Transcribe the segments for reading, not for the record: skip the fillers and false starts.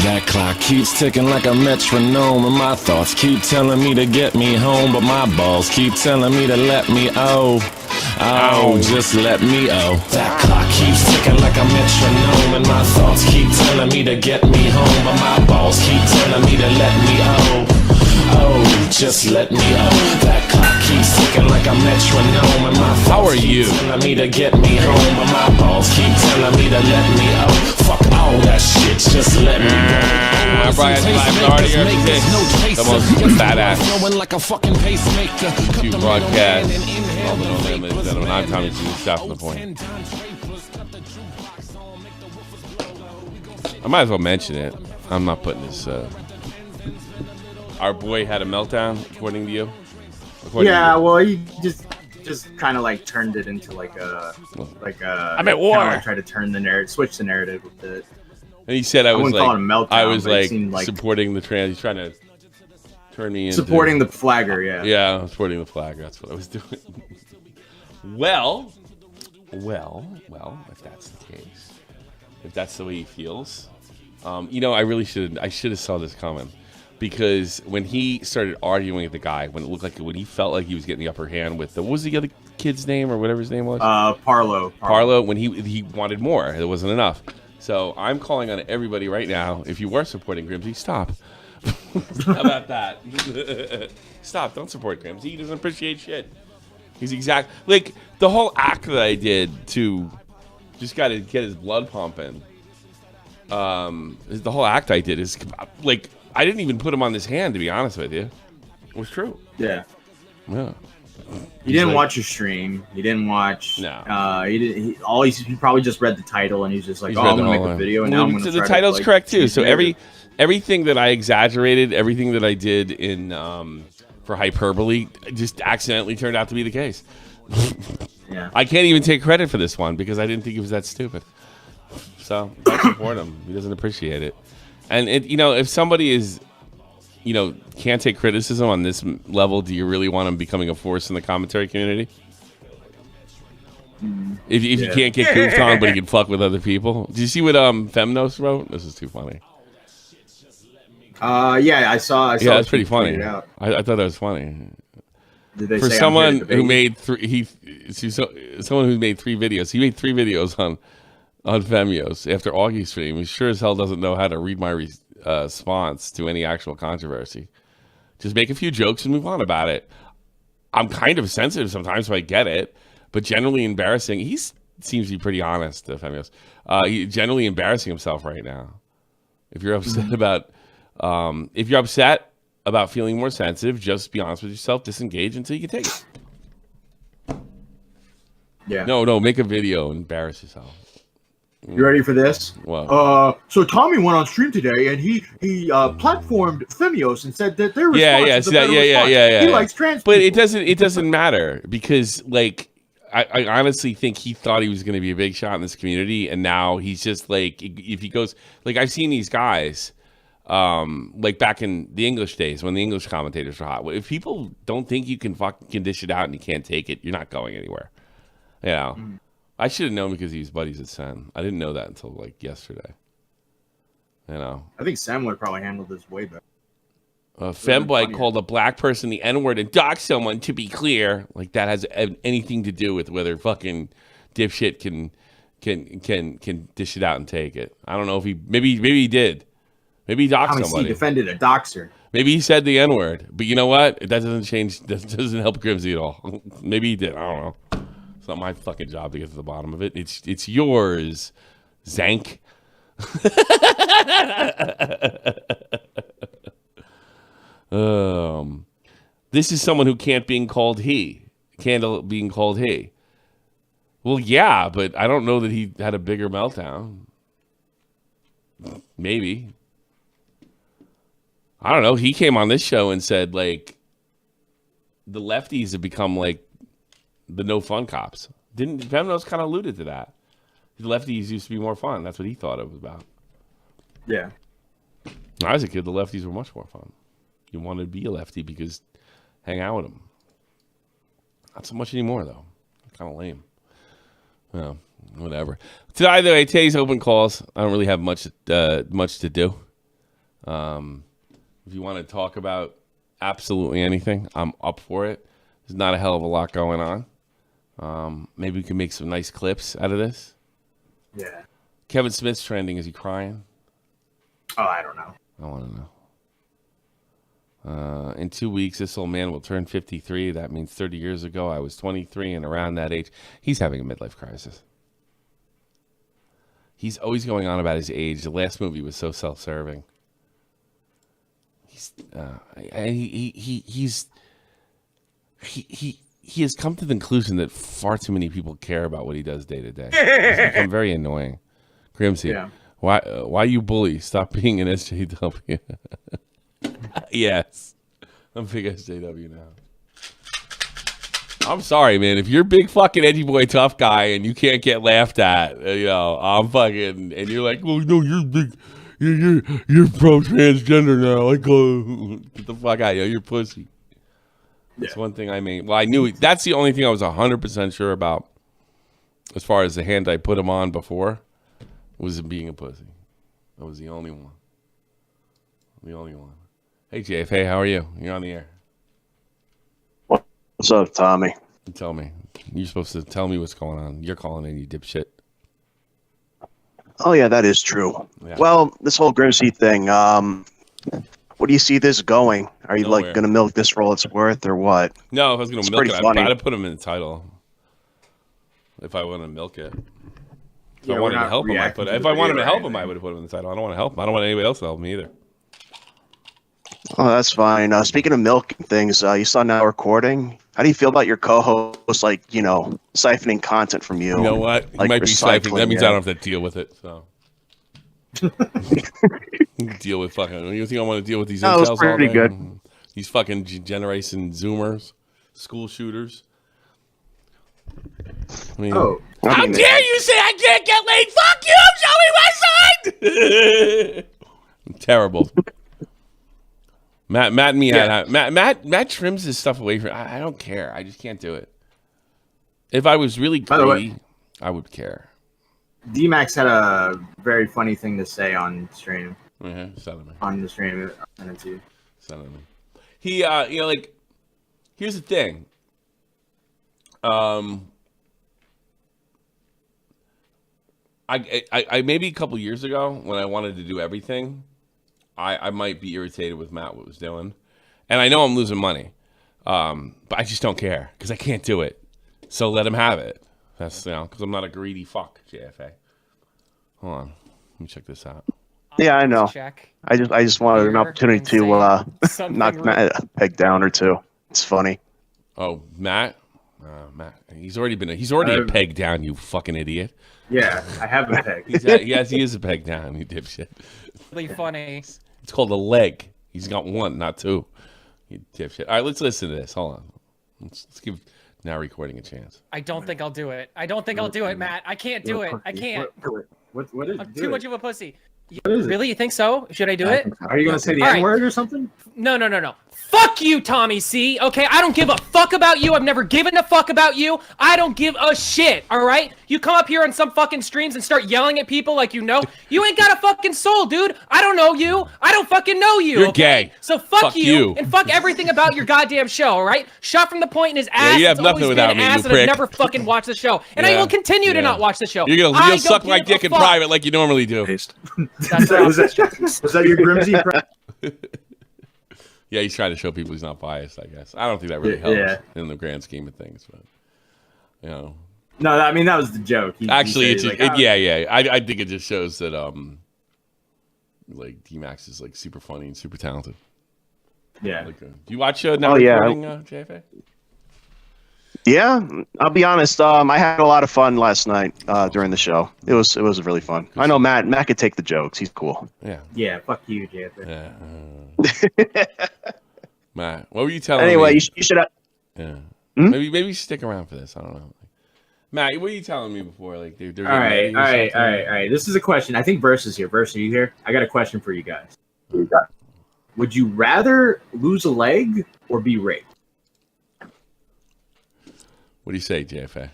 That clock keeps ticking like a metronome, and my thoughts keep telling me to get me home, but my balls keep telling me to let me just let me That clock keeps ticking like a metronome, and my thoughts keep telling me to get me home, but my balls keep telling me to let me just let me That clock keeps ticking like a metronome, and my thoughts keep telling me to get me home, but my balls keep telling me to let me Fuck all that shit, just let me go. Brian, the most badass you broadcast. I'm Tommy G. Stop the point. I might as well mention it. I'm not putting this. Our boy had a meltdown, according to you. Well, he just kind of like turned it into like a. I'm at war. Like, try to turn the narrative, switch the narrative with it. And he said I was meltdown, like supporting the trans. He's trying to turn me into supporting the flagger. Yeah, supporting the flagger. That's what I was doing. Well, if that's the case, if that's the way he feels, I should have saw this coming, because when he started arguing with the guy, when he felt like he was getting the upper hand with what was the other kid's name or whatever his name was? Parlo. When he wanted more, it wasn't enough. So I'm calling on everybody right now. If you were supporting Grimsy, stop. How about that? Stop! Don't support Grimsy. He doesn't appreciate shit. He's like the whole act that I did to just got to get his blood pumping. The whole act I did is like I didn't even put him on this hand, to be honest with you. It was true. Yeah. Yeah. He didn't watch your stream. He didn't watch. No. He probably just read the title and he's just like, I'm gonna make a video and now I'm gonna. The title's correct too. So everything that I exaggerated, everything that I did in for hyperbole, just accidentally turned out to be the case. Yeah. I can't even take credit for this one because I didn't think it was that stupid. So don't support him. He doesn't appreciate it. And if somebody is, can't take criticism on this level, do you really want him becoming a force in the commentary community? If you can't get goofed on, but he can fuck with other people. Did you see what Femnos wrote? This is too funny. I saw. Yeah, that's pretty funny. I thought that was funny. Did they for say someone who made someone who made 3 videos, he made 3 videos on Femios after Augie's stream. He sure as hell doesn't know how to read my response to any actual controversy. Just make a few jokes and move on about it. I'm kind of sensitive sometimes, so I get it, but generally embarrassing. He seems to be pretty honest, Femios. He's generally embarrassing himself right now. If you're upset about feeling more sensitive, just be honest with yourself, disengage until you can take it. Yeah. No, make a video and embarrass yourself. You ready for this? What? So Tommy went on stream today and he platformed Femios and said that their response yeah. He likes trans but people. it doesn't matter because like I honestly think he thought he was going to be a big shot in this community, and now he's just like, if he goes, like I've seen these guys like back in the English days when the English commentators were hot. If people don't think you can fucking dish it out and you can't take it, you're not going anywhere. I should have known because he was buddies with Sen. I didn't know that until like yesterday. I think Sam would probably handle this way better. Femboy called a black person the N-word and doxed someone, to be clear. Like that has anything to do with whether fucking dipshit can dish it out and take it. I don't know if maybe he did. Maybe he doxed somebody. He defended a doxer. Maybe he said the N-word. But you know what? That doesn't change. That doesn't help Grimsy at all. Maybe he did. I don't know. It's not my fucking job to get to the bottom of it. It's yours, Zank. This is someone who can't being called he. Can't being called he. Well, yeah, but I don't know that he had a bigger meltdown. Maybe. I don't know. He came on this show and said, like, the lefties have become, like, the no fun cops. Didn't Femnos kind of alluded to that? The lefties used to be more fun. That's what he thought it was about. Yeah. When I was a kid, the lefties were much more fun. You wanted to be a lefty because hang out with them. Not so much anymore, though. Kind of lame. Whatever. Today's open calls. I don't really have much to do. If you want to talk about absolutely anything, I'm up for it. There's not a hell of a lot going on. Maybe we can make some nice clips out of this. Yeah. Kevin Smith's trending. Is he crying? Oh, I don't know. I want to know. In 2 weeks, this old man will turn 53. That means 30 years ago, I was 23, and around that age, he's having a midlife crisis. He's always going on about his age. The last movie was so self-serving. He has come to the conclusion that far too many people care about what he does day to day. It's become very annoying. Grimsy, Yeah. why you bully? Stop being an SJW. Yes, I'm a big SJW now. I'm sorry, man. If you're a big fucking edgy boy tough guy and you can't get laughed at, I'm fucking, and you're like, well, no, you're big. You're pro transgender now. Like, get the fuck out, you're pussy. That's one thing I mean. Well, I knew that's the only thing I was 100% sure about, as far as the hand I put him on before, was him being a pussy. That was the only one. The only one. Hey, JF, how are you? You're on the air. What's up, Tommy? Tell me. You're supposed to tell me what's going on. You're calling in, you dipshit. Oh, yeah, that is true. Yeah. Well, this whole Grimsy thing, what do you see this going? Are you, Nowhere. going to milk this for all it's worth, or what? No, if I was going to milk it, pretty I'd funny. put him in the title. If I want to milk it. If Yeah, I we're wanted to not help him, reacting to if the I wanted video to or help him, I anything. would have put him in the title. I don't want to help him. I don't want anybody else to help him either. Oh, that's fine. Speaking of milking things, you saw Now Recording. How do you feel about your co-host, siphoning content from you? You know what? He Like might be siphoning. That recycling means it. I don't have to deal with it. So deal with fucking. You think I want to deal with these No, it was incels all pretty day? good. These fucking generation Zoomers, school shooters. I mean, Oh, how dare you say I can't get laid? Fuck you, Joey Westside! Terrible. Matt and me had Matt trims his stuff away from. I don't care. I just can't do it. If I was really By the way- greedy, I would care. D-Max had a very funny thing to say on stream. Send it me. On the stream, I sent it to you. Send it me. He, here's the thing. I maybe a couple years ago when I wanted to do everything, I might be irritated with Matt what was doing, and I know I'm losing money, but I just don't care because I can't do it. So let him have it. That's because I'm not a greedy fuck. JFA. Hold on, let me check this out. Yeah, I know. Check. I just wanted an You're opportunity to insane. knock Something Matt a peg down or two. It's funny. Oh, Matt. Matt. He's already a peg down. You fucking idiot. Yeah, I have a pick. He is a peg down. You dipshit. Really funny. It's called a leg. He's got one, not two. You dipshit. All right, let's listen to this. Hold on. Let's give Now Recording a chance. I don't think I'll do it. I don't think I'll do it, Matt. I can't do it. I can't. What is I'm do too it. much of a pussy. What is it? Really? You think so? Should I do it? Are you gonna say the All right. N-word or something? No. Fuck you, Tommy C. Okay, I don't give a fuck about you. I've never given a fuck about you. I don't give a shit, all right? You come up here on some fucking streams and start yelling at people like you know. You ain't got a fucking soul, dude. I don't know you. I don't fucking know you. You're okay? gay. So fuck Fuck you you. and fuck everything about your goddamn show, all right? Shot from the point in his ass. you have It's nothing always without been me, ass, you and I've prick. never fucking watched the show. And I Yeah, will continue to yeah. not watch the show. You'll I don't suck my give dick a in fuck. private like you normally do. That's Was that your Grimsy? Yeah, he's trying to show people he's not biased, I guess. I don't think that really helps Yeah. in the grand scheme of things, but No, I mean that was the joke. actually, said, it's just, yeah. I think it just shows that like D-Max is like super funny and super talented. Yeah. Like, do you watch Now Oh, yeah. Recording, JFA? Yeah, I'll be honest. I had a lot of fun last night during the show. It was really fun. I know Matt could take the jokes. He's cool. Yeah. Yeah. Fuck you, JFA. Yeah. Matt, what were you telling me? Anyway, you should have. Yeah. Hmm? Maybe you should stick around for this. I don't know. Matt, what were you telling me before? Like they're All right, getting all ready or right, something? all right. This is a question. I think Verse is here. Verse, are you here? I got a question for you guys. Would you rather lose a leg or be raped? What do you say, JFA?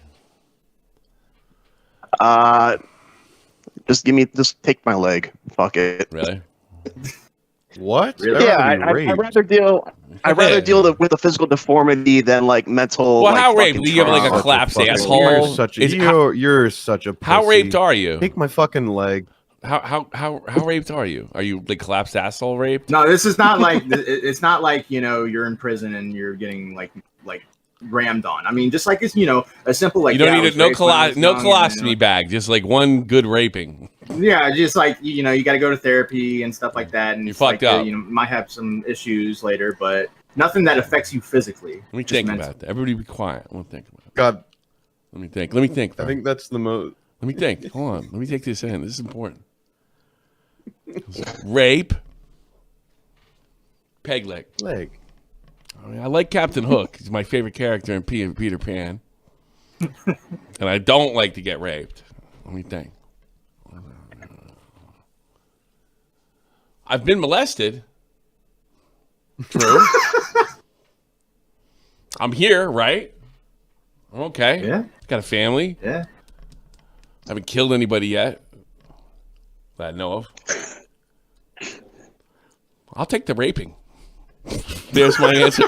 Just take my leg. Fuck it. Really? What? Really? Yeah, I'd rather deal. I'd rather deal with a physical deformity than like mental. Well, like, how raped? fucking Do you have like a trauma. collapsed You're asshole? such a Is- you're such a pussy. How raped are you? Take my fucking leg. How raped are you? Are you like collapsed asshole raped? No, this is not like it's not like you're in prison and you're getting like rammed on. I mean, just like it's a simple like You don't yeah, I need was no raped when I was young, colostomy bag, just like one good raping. Yeah, just like you got to go to therapy and stuff like that, and You it's fucked like, up. might have some issues later, but nothing that affects you physically. Let me just think mentally. about that. Everybody be quiet. I want to think about it. God, Let me think. Let me think. I think that's the most. Let me think. Hold on. Let me take this in. This is important. Rape. Peg leg. Leg. I like Captain Hook. He's my favorite character in Peter Pan. And I don't like to get raped. Let me think. I've been molested. True. I'm here, right? I'm okay. Yeah. Got a family. Yeah. I haven't killed anybody yet that I know of. I'll take the raping. There's my answer.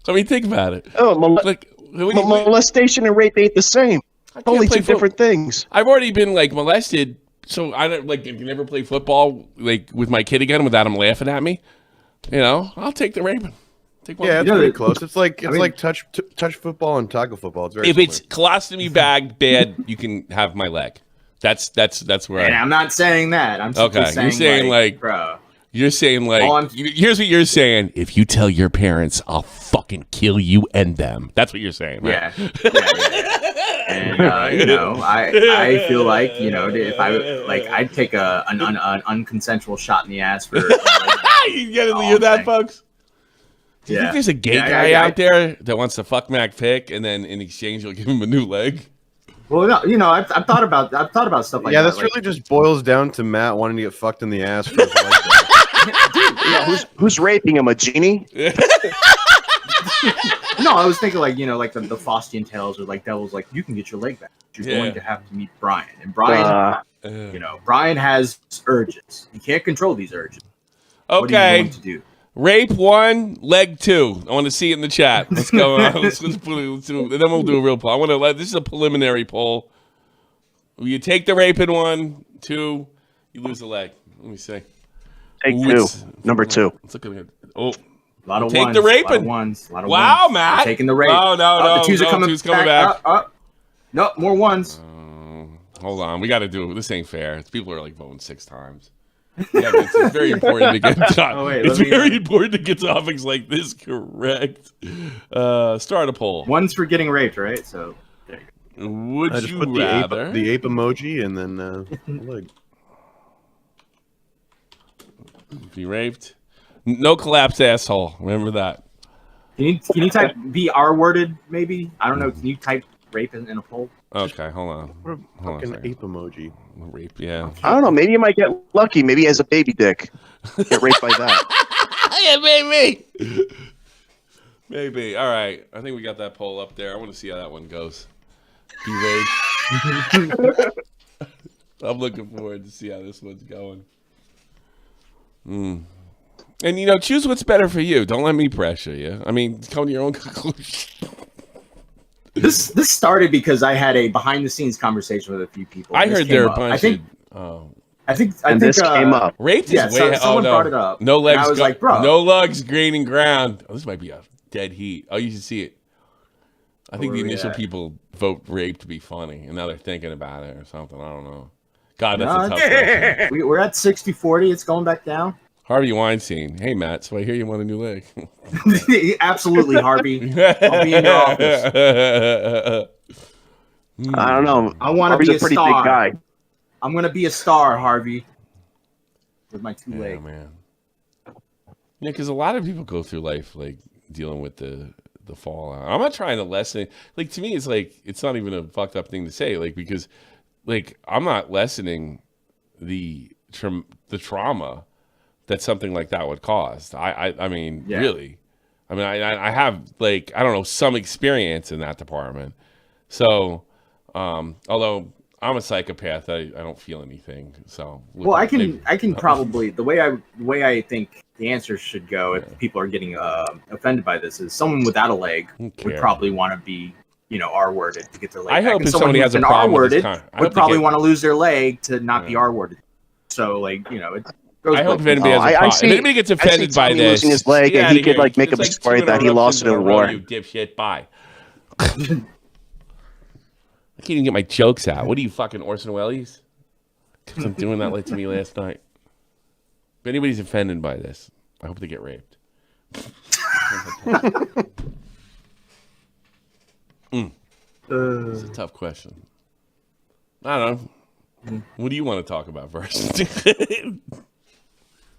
I mean, think about it. Oh, Like, what do you- molestation and rape ain't the same. I can't Only play two different things. I've already been like molested, so I don't like. If you never play football like with my kid again without him laughing at me, I'll take the raping. Take one. Yeah, it's You know, pretty the- close. It's like I mean- like touch football and tackle football. It's very If similar. it's colostomy bag bad, you can have my leg. That's where And I'm not saying that. I'm simply Okay, saying, you're saying, like- bro. you're saying. Like, All I'm- here's what you're saying. If you tell your parents, I'll fucking kill you and them. That's what you're saying, right? Yeah. And I feel like if I'd take an unconsensual shot in the ass for. You get to All hear I'm that, saying. folks? Do you Yeah. think there's a gay Yeah, guy I- out there that wants to fuck Mac Pick and then in exchange you'll give him a new leg? Well, no, I've thought about stuff like yeah, that. this really just boils down to Matt wanting to get fucked in the ass for his leg back. Yeah, who's raping him? A genie? No, I was thinking like the Faustian tales or like devils, like you can get your leg back. You're Yeah. going to have to meet Brian, and Brian, Brian has urges. You can't control these urges. What are you Okay. going to do? Rape 1, leg 2. I want to see it in the chat. Let's go. Let's do it. And then we'll do a real poll. I want to let this is a preliminary poll. You take the rape in 1, 2, you lose the leg. Let me see. Take Ooh, two. it's- Number two. Let's look at it. Oh, A lot of Take ones. the A lot raping. of ones. A lot of Wow, ones. Matt. You're taking the rape. No, The twos are coming two's coming back. No, more ones. Hold on, we got to do it. This ain't fair. People are like voting 6 times. Yeah, but it's very important to get. Oh, wait, it's let me- very important to get topics like this correct. Start a poll. One's for getting raped, right? So there you go. Would I just you put rather? the ape emoji and then leg. Be raped? No collapsed asshole. Remember that. Can you type be R worded maybe? I don't know. Can you type rape in a poll? Okay, hold on. What a Hold on a fucking second. ape emoji. Rape, yeah. I don't know. Maybe you might get lucky. Maybe he has a baby dick. Get raped by that. Yeah, maybe. Maybe. All right. I think we got that poll up there. I want to see how that one goes. Be raped. I'm looking forward to see how this one's going. And choose what's better for you. Don't let me pressure you. I mean, come to your own conclusion. This started because I had a behind the scenes conversation with a few people. I This heard came there are a up. bunch I think And this came up. Raped Yeah, is way. someone no. brought it up. No legs. And I was like, bro. No legs gaining ground. Oh, this might be a dead heat. Oh, you should see it. I think the Where we initial at? people vote rape to be funny, and now they're thinking about it or something. I don't know. God, that's No, a tough question. We're at 60-40. It's going back down. Harvey Weinstein. Hey, Matt. So I hear you want a new leg. Absolutely, Harvey. I'll be in your office. I don't know. I want to Harvey's be a pretty star. big guy. I'm gonna be a star, Harvey. With my two Yeah, legs. man. Yeah, because a lot of people go through life like dealing with the fallout. I'm not trying to lessen it. Like to me, it's like it's not even a fucked up thing to say. Like because like I'm not lessening the trauma that something like that would cause. I mean, Yeah. really. I mean, I have like I don't know some experience in that department. So, although I'm a psychopath. I don't feel anything. So well, I can probably the way I think the answer should go if people are getting offended by this is someone without a leg would probably want to be R-worded to get their leg. I back. hope And if somebody has a problem with this would probably want to lose their leg to not be R-worded. So it goes. I hope if anybody has a problem, if anybody gets offended by this, losing his leg, and he could make a story that he lost it in a war. You dipshit, bye. I can't even get my jokes out. What are you, fucking Orson Welles? Because I'm doing that to me last night. If anybody's offended by this, I hope they get raped. It's a tough question. I don't know. What do you want to talk about first?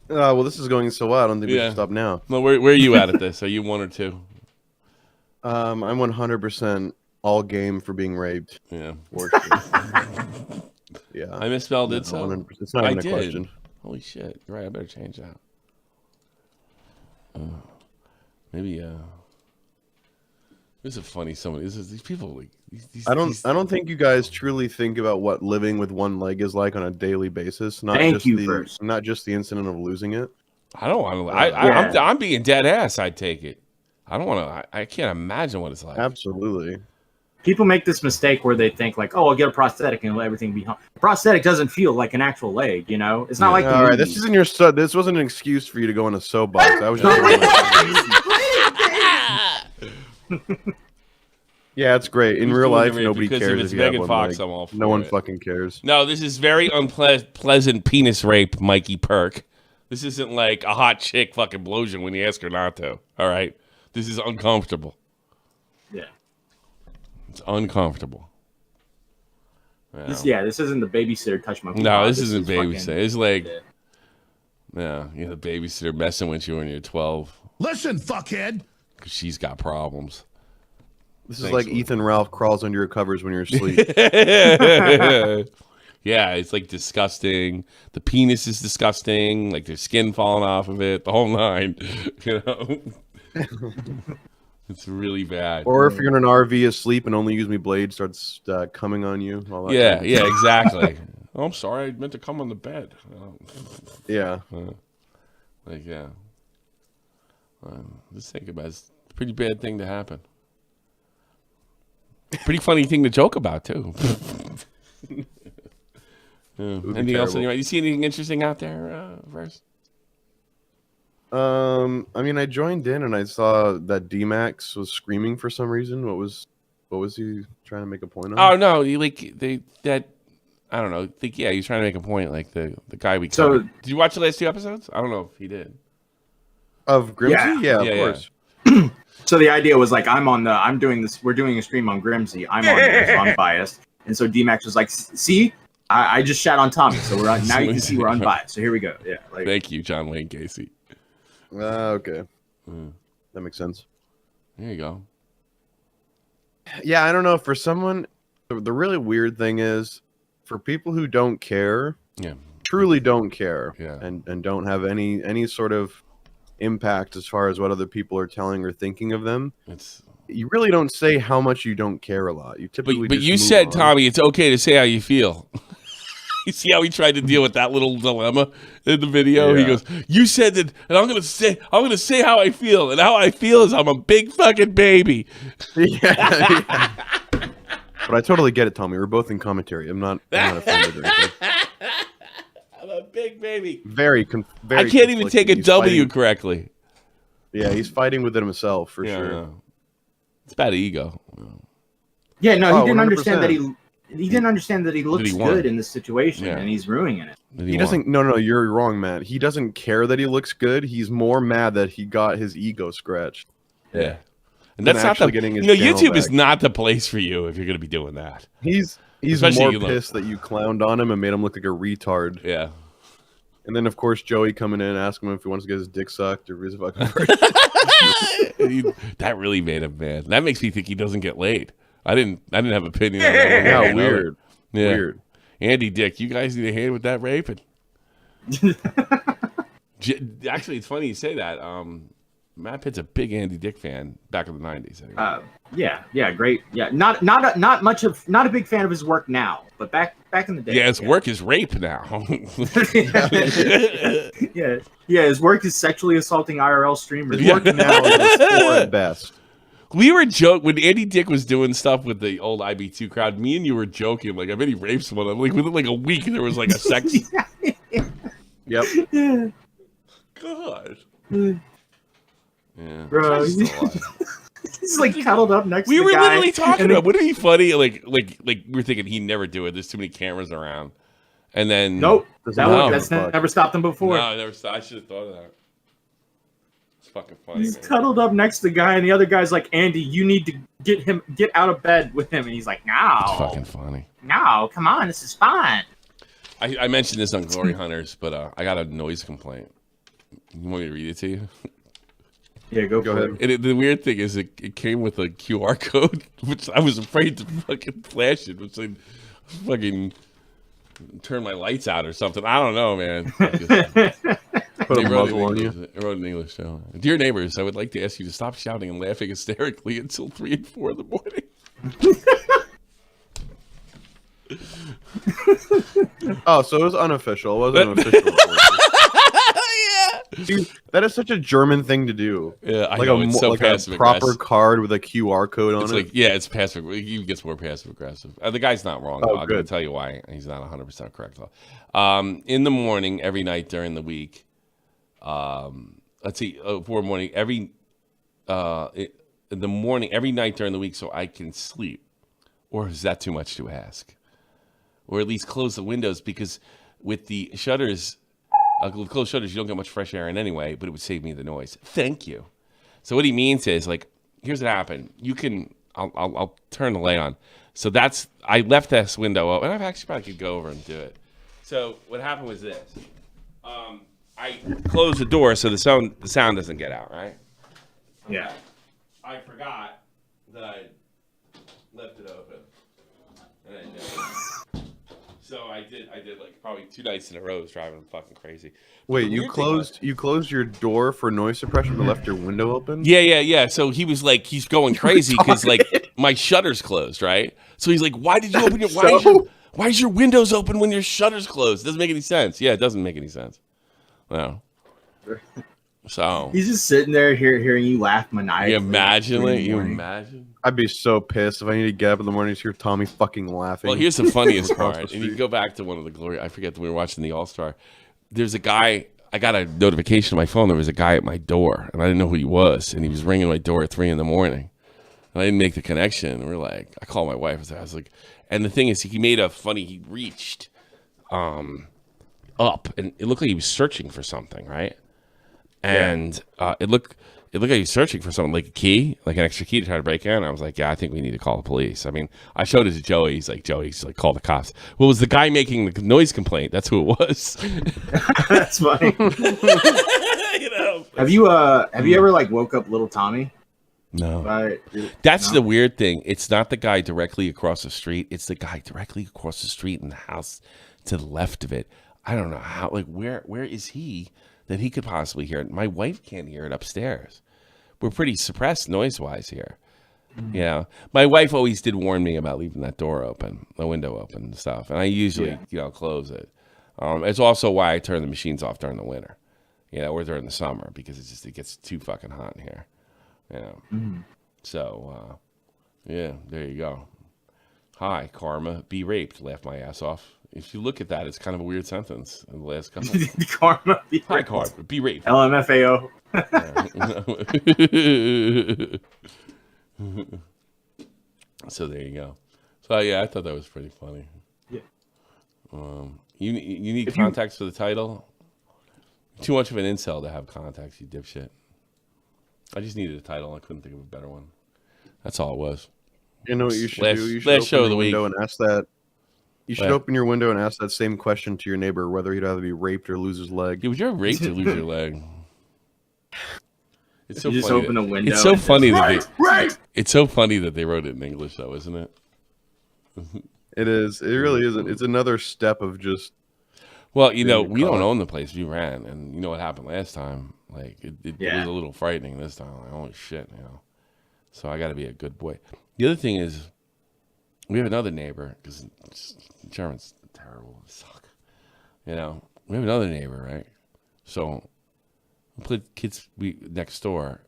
Well, this is going so well. I don't think we should stop now. No, where are you at this? Are you 1 or 2? I'm 100% all game for being raped. Yeah. Yeah. I misspelled it, so 100%. It's not even a question. Holy shit! You're right. I better change that. Maybe. This is funny. These people like. I don't think you guys truly think about what living with one leg is like on a daily basis. Not just the incident of losing it. I don't want to. I'm being dead ass. I take it. I don't want to. I can't imagine what it's like. Absolutely. People make this mistake where they think like, "Oh, I'll get a prosthetic and let everything be." Prosthetic doesn't feel like an actual leg, It's not like. All right, this isn't This wasn't an excuse for you to go on a soapbox. I was just. Yeah, it's great. In real life, nobody cares if you have one leg. No one fucking cares. No, this is very unpleasant penis rape, Mikey Perk. This isn't like a hot chick fucking blows you when you ask her not to. All right, this is uncomfortable. Yeah, it's uncomfortable. Wow. This isn't the babysitter touch my. No, this isn't babysitter. It's like, the babysitter messing with you when you're 12. Listen, fuckhead. Because she's got problems. This is like Ethan Ralph crawls under your covers when you're asleep. Yeah, it's like disgusting. The penis is disgusting. Like there's skin falling off of it. The whole 9. It's really bad. Or if you're in an RV asleep and only use me blade starts coming on you. Yeah, exactly. Oh, I'm sorry. I meant to come on the bed. Yeah. Just think about it. It's a pretty bad thing to happen. Pretty funny thing to joke about, too. Anything else? You see anything interesting out there, Verse? I joined in and I saw that D-Max was screaming for some reason. What was he trying to make a point on? Oh no, I don't know. He's trying to make a point. Like the guy we covered. Did you watch the last 2 episodes? I don't know if he did. Of Grimsey? Yeah, of course. So the idea was like, we're doing a stream on Grimsey. I'm on there, so I'm biased. And so D-Max was like, see, I just shat on Tommy. So now you can see we're unbiased. So here we go. Yeah. Thank you, John Wayne Casey. Okay. That makes sense. There you go. Yeah, I don't know. For someone, the really weird thing is, for people who don't care, truly don't care, and don't have any sort of impact as far as what other people are telling or thinking of them, you really don't say how much you don't care a lot. You typically but you said, Tommy, it's okay to say how you feel. You see how he tried to deal with that little dilemma in the video? He goes, you said that, and I'm gonna say how I feel, and how I feel is I'm a big fucking baby. Yeah. But I totally get it, Tommy. We're both in commentary. I'm not offended or anything. I'm a big baby. Very I can't even take a W correctly. Yeah, he's fighting with it himself for sure. No. It's bad ego. Yeah, no, he didn't understand that he didn't understand that he looks good in this situation, and he's ruining it. He doesn't. No, you're wrong, Matt. He doesn't care that he looks good. He's more mad that he got his ego scratched. Yeah, and that's not getting his YouTube is not the place for you if you're going to be doing that. He's especially more pissed that you clowned on him and made him look like a retard. Yeah. And then of course Joey coming in asking him if he wants to get his dick sucked or his fucking. That really made him mad. That makes me think he doesn't get laid. I didn't have opinion on that. Yeah, weird. Yeah. Weird. Andy Dick, you guys need a hand with that raping. Actually, it's funny you say that. Matt Pitt's a big Andy Dick fan back in the 90s. Anyway. Yeah, great. Yeah, not a big fan of his work now, but back in the day. Yeah, his work is rape now. yeah, his work is sexually assaulting IRL streamers. His work now is poor at best. We were joking when Andy Dick was doing stuff with the old IB2 crowd. Me and you were joking, like, I bet he rapes one. Like within like a week, there was like a sex. Yep. Yeah. God. Yeah. Bro, he's like cuddled up next to We the were guy, literally talking and about. Wouldn't it be funny? Like we were thinking he'd never do it. There's too many cameras around. And then Nope. No. That's never stopped him before. No, I never. I should have thought of that. It's fucking funny. He's man. cuddled up next to the guy, and the other guy's like, "Andy, you need to get out of bed with him." And he's like, "No, It's fucking funny. no, come on, this is fine." I mentioned this on Glory Hunters, but I got a noise complaint. You want me to read it to you? Yeah, go for ahead. it. And the weird thing is, it came with a QR code, which I was afraid to fucking flash it, which I fucking turn my lights out or something. I don't know, man. Put a muzzle on you. I wrote in English. So. Dear neighbors, I would like to ask you to stop shouting and laughing hysterically until 3 and 4 in the morning. Oh, so it was unofficial. It wasn't an official report. Dude, that is such a German thing to do. Yeah, I like know. a It's so like a passive proper aggressive. card with a QR code on It's it. like, yeah, it's passive. He gets more passive aggressive. The guy's not wrong. Oh, I'm going to good. tell you why. He's not 100% correct. In the morning, every night during the week, let's see, for morning, in the morning, every night during the week so I can sleep. Or is that too much to ask? Or at least close the windows, because with the shutters, with closed shutters, you don't get much fresh air in anyway, but it would save me the noise. Thank you. So what he means is, like, here's what happened. You can, I'll turn the light on. So I left this window open, and I actually probably could go over and do it. So what happened was this. I closed the door so the sound doesn't get out, right? Yeah. I forgot that I left it open. And I did. So I did like probably 2 nights in a row. I was driving fucking crazy. Wait, The you weird thing was- closed your door for noise suppression but left your window open? Yeah. So he was like, he's going crazy because like my shutter's closed, right? So he's like, why did you open your why is your windows open when your shutter's closed? It doesn't make any sense. Yeah, it doesn't make any sense. No. So He's just sitting there hearing you laugh maniacally. you imagine it? You Morning. imagine? I'd be so pissed if I need to get up in the morning to hear Tommy fucking laughing. Well, here's the funniest Across part. the And you street. go back to one of the glory. I forget that we were watching the All Star. There's a guy. I got a notification on my phone. There was a guy at my door, and I didn't know who he was. And he was ringing my door at 3 in the morning. And I didn't make the connection. And we're like, I called my wife. I was like, and the thing is, he made a funny. He reached up, and it looked like he was searching for something, right? And it looked like he was searching for something, like a key, like an extra key to try to break in. I was like, yeah, I think we need to call the police. I mean, I showed it to Joey. He's like, call the cops. Well, it was the guy making the noise complaint. That's who it was. That's funny. You know? Have you ever like woke up little Tommy? No. That's the weird thing. It's not the guy directly across the street. It's the guy directly across the street in the house to the left of it. I don't know how, like, where is he that he could possibly hear it? My wife can't hear it upstairs. We're pretty suppressed noise-wise here. Mm-hmm. You know, my wife always did warn me about leaving that door open, the window open and stuff. And I usually, close it. It's also why I turn the machines off during the winter, or during the summer, because it gets too fucking hot in here. So, there you go. Hi, karma, be raped, laugh my ass off. If you look at that, it's kind of a weird sentence in the last couple. Karma. Hi, karma, be raped. LMFAO. So there you go. So I thought that was pretty funny. Yeah. You need context for the title. Too much of an incel to have context, you dipshit. I just needed a title. I couldn't think of a better one. That's all it was. You know what you should Last- do? You should last open show of your the week. window and ask that. You should What? open your window and ask that same question to your neighbor, whether he'd rather be raped or lose his leg. Yeah, would you ever rape to lose your leg? It's so You just funny. open a window. It's so and funny just, that it's so funny that they wrote it in English, though, isn't it? It is. It really isn't. It's another step of just. Well, we call don't it. own the place. We ran, and you know what happened last time. Like it was a little frightening this time. Like, holy shit, So I got to be a good boy. The other thing is, we have another neighbor because Germans are terrible, suck. We have another neighbor, right? So we put kids next door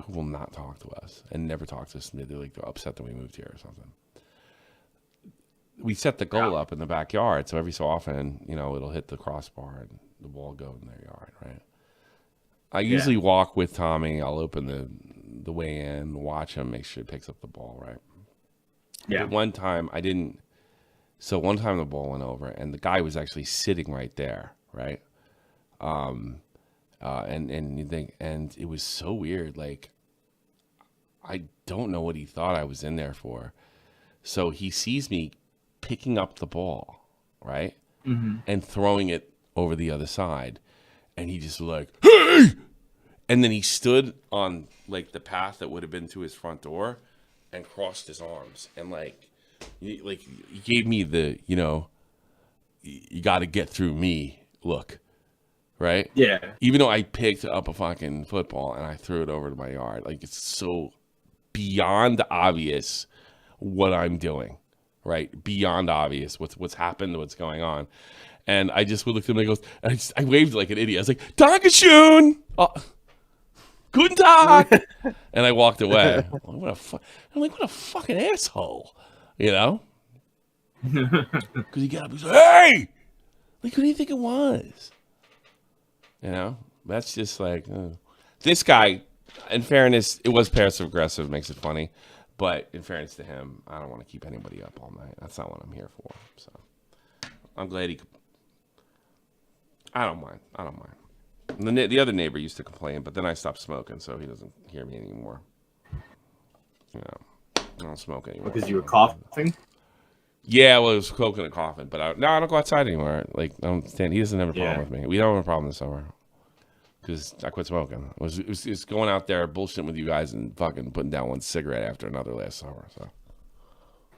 who will not talk to us and never talk to us. They're upset that we moved here or something. We set the goal up in the backyard, so every so often, it'll hit the crossbar and the ball go in their yard, right? I usually walk with Tommy. I'll open the way in, watch him, make sure he picks up the ball, right? Yeah. But one time I didn't. So one time the ball went over, and the guy was actually sitting right there, right? And you think, and it was so weird. Like, I don't know what he thought I was in there for. So he sees me picking up the ball, right, and throwing it over the other side, and he just was like, "Hey!" And then he stood on like the path that would have been to his front door, and crossed his arms, and he gave me the you got to get through me look, right? Yeah. Even though I picked up a fucking football and I threw it over to my yard, like it's so beyond obvious what I'm doing, right? Beyond obvious what's happened, what's going on. And I just looked at him and I waved like an idiot. I was like, Dankeschön! Oh, guten Tag! And I walked away. I'm like, what a fucking asshole, Because he got up, he's like, hey! Like, who do you think it was? That's just like, this guy, in fairness, it was passive aggressive, makes it funny. But in fairness to him, I don't want to keep anybody up all night. That's not what I'm here for. So I'm glad he could. I don't mind. The other neighbor used to complain, but then I stopped smoking, so he doesn't hear me anymore. I don't smoke anymore. Because you were coughing? Yeah, well, it was smoking and coughing, but I don't go outside anymore. Like, I don't stand. He doesn't have a problem with me. We don't have a problem this summer. Because I quit smoking. It was going out there bullshitting with you guys and fucking putting down one cigarette after another last summer. So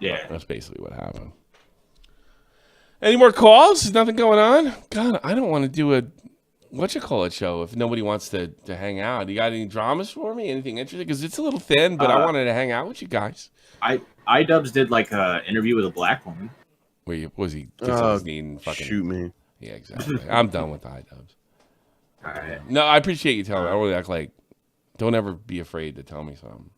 yeah, that's basically what happened. Any more calls? Nothing going on? God, I don't want to do a show if nobody wants to hang out. You got any dramas for me? Anything interesting? Because it's a little thin, but I wanted to hang out with you guys. iDubbbz did like a interview with a black woman. Where was he? Fucking shoot me. Yeah, exactly. I'm done with iDubbbz. All right. No, I appreciate you telling me. I don't really act like. Don't ever be afraid to tell me something.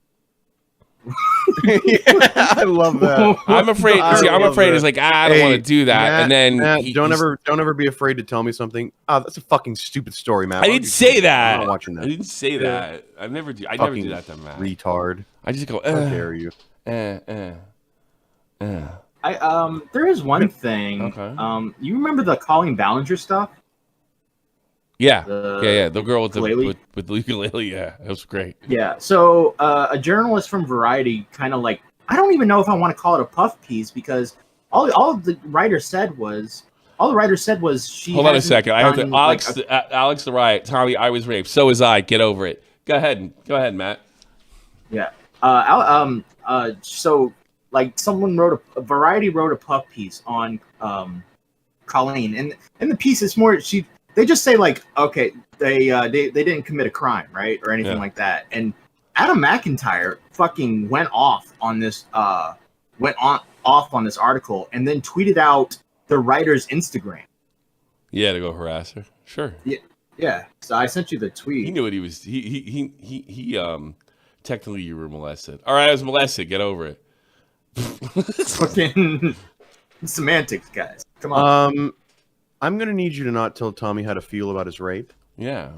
I love that. I'm afraid. I'm afraid. It's like I don't want to do that, and then don't ever be afraid to tell me something. Oh, that's a fucking stupid story, Matt. I didn't say that. I'm not watching that. I didn't say that. I never do that to Matt. Retard. I just go. How dare you? There is one thing. Okay. You remember the Colleen Ballinger stuff? Yeah, the girl with the ukulele. Yeah, that was great. Yeah, so a journalist from Variety kind of like, I don't even know if I want to call it a puff piece because all the writer said was she. Hold on a second. I have to. Alex the Riot. Tommy, I was raped. So was I. Get over it. Go ahead, Matt. Yeah. So like someone Variety wrote a puff piece on Colleen, and in the piece it's more they just say like, okay, they didn't commit a crime, right, or anything like that. And Adam McIntyre fucking went off on this article, and then tweeted out the writer's Instagram. Yeah, to go harass her. Sure. Yeah. So I sent you the tweet. He knew what he was. He technically you were molested. All right, I was molested. Get over it. Fucking semantics, guys. Come on. I'm going to need you to not tell Tommy how to feel about his rape. Yeah.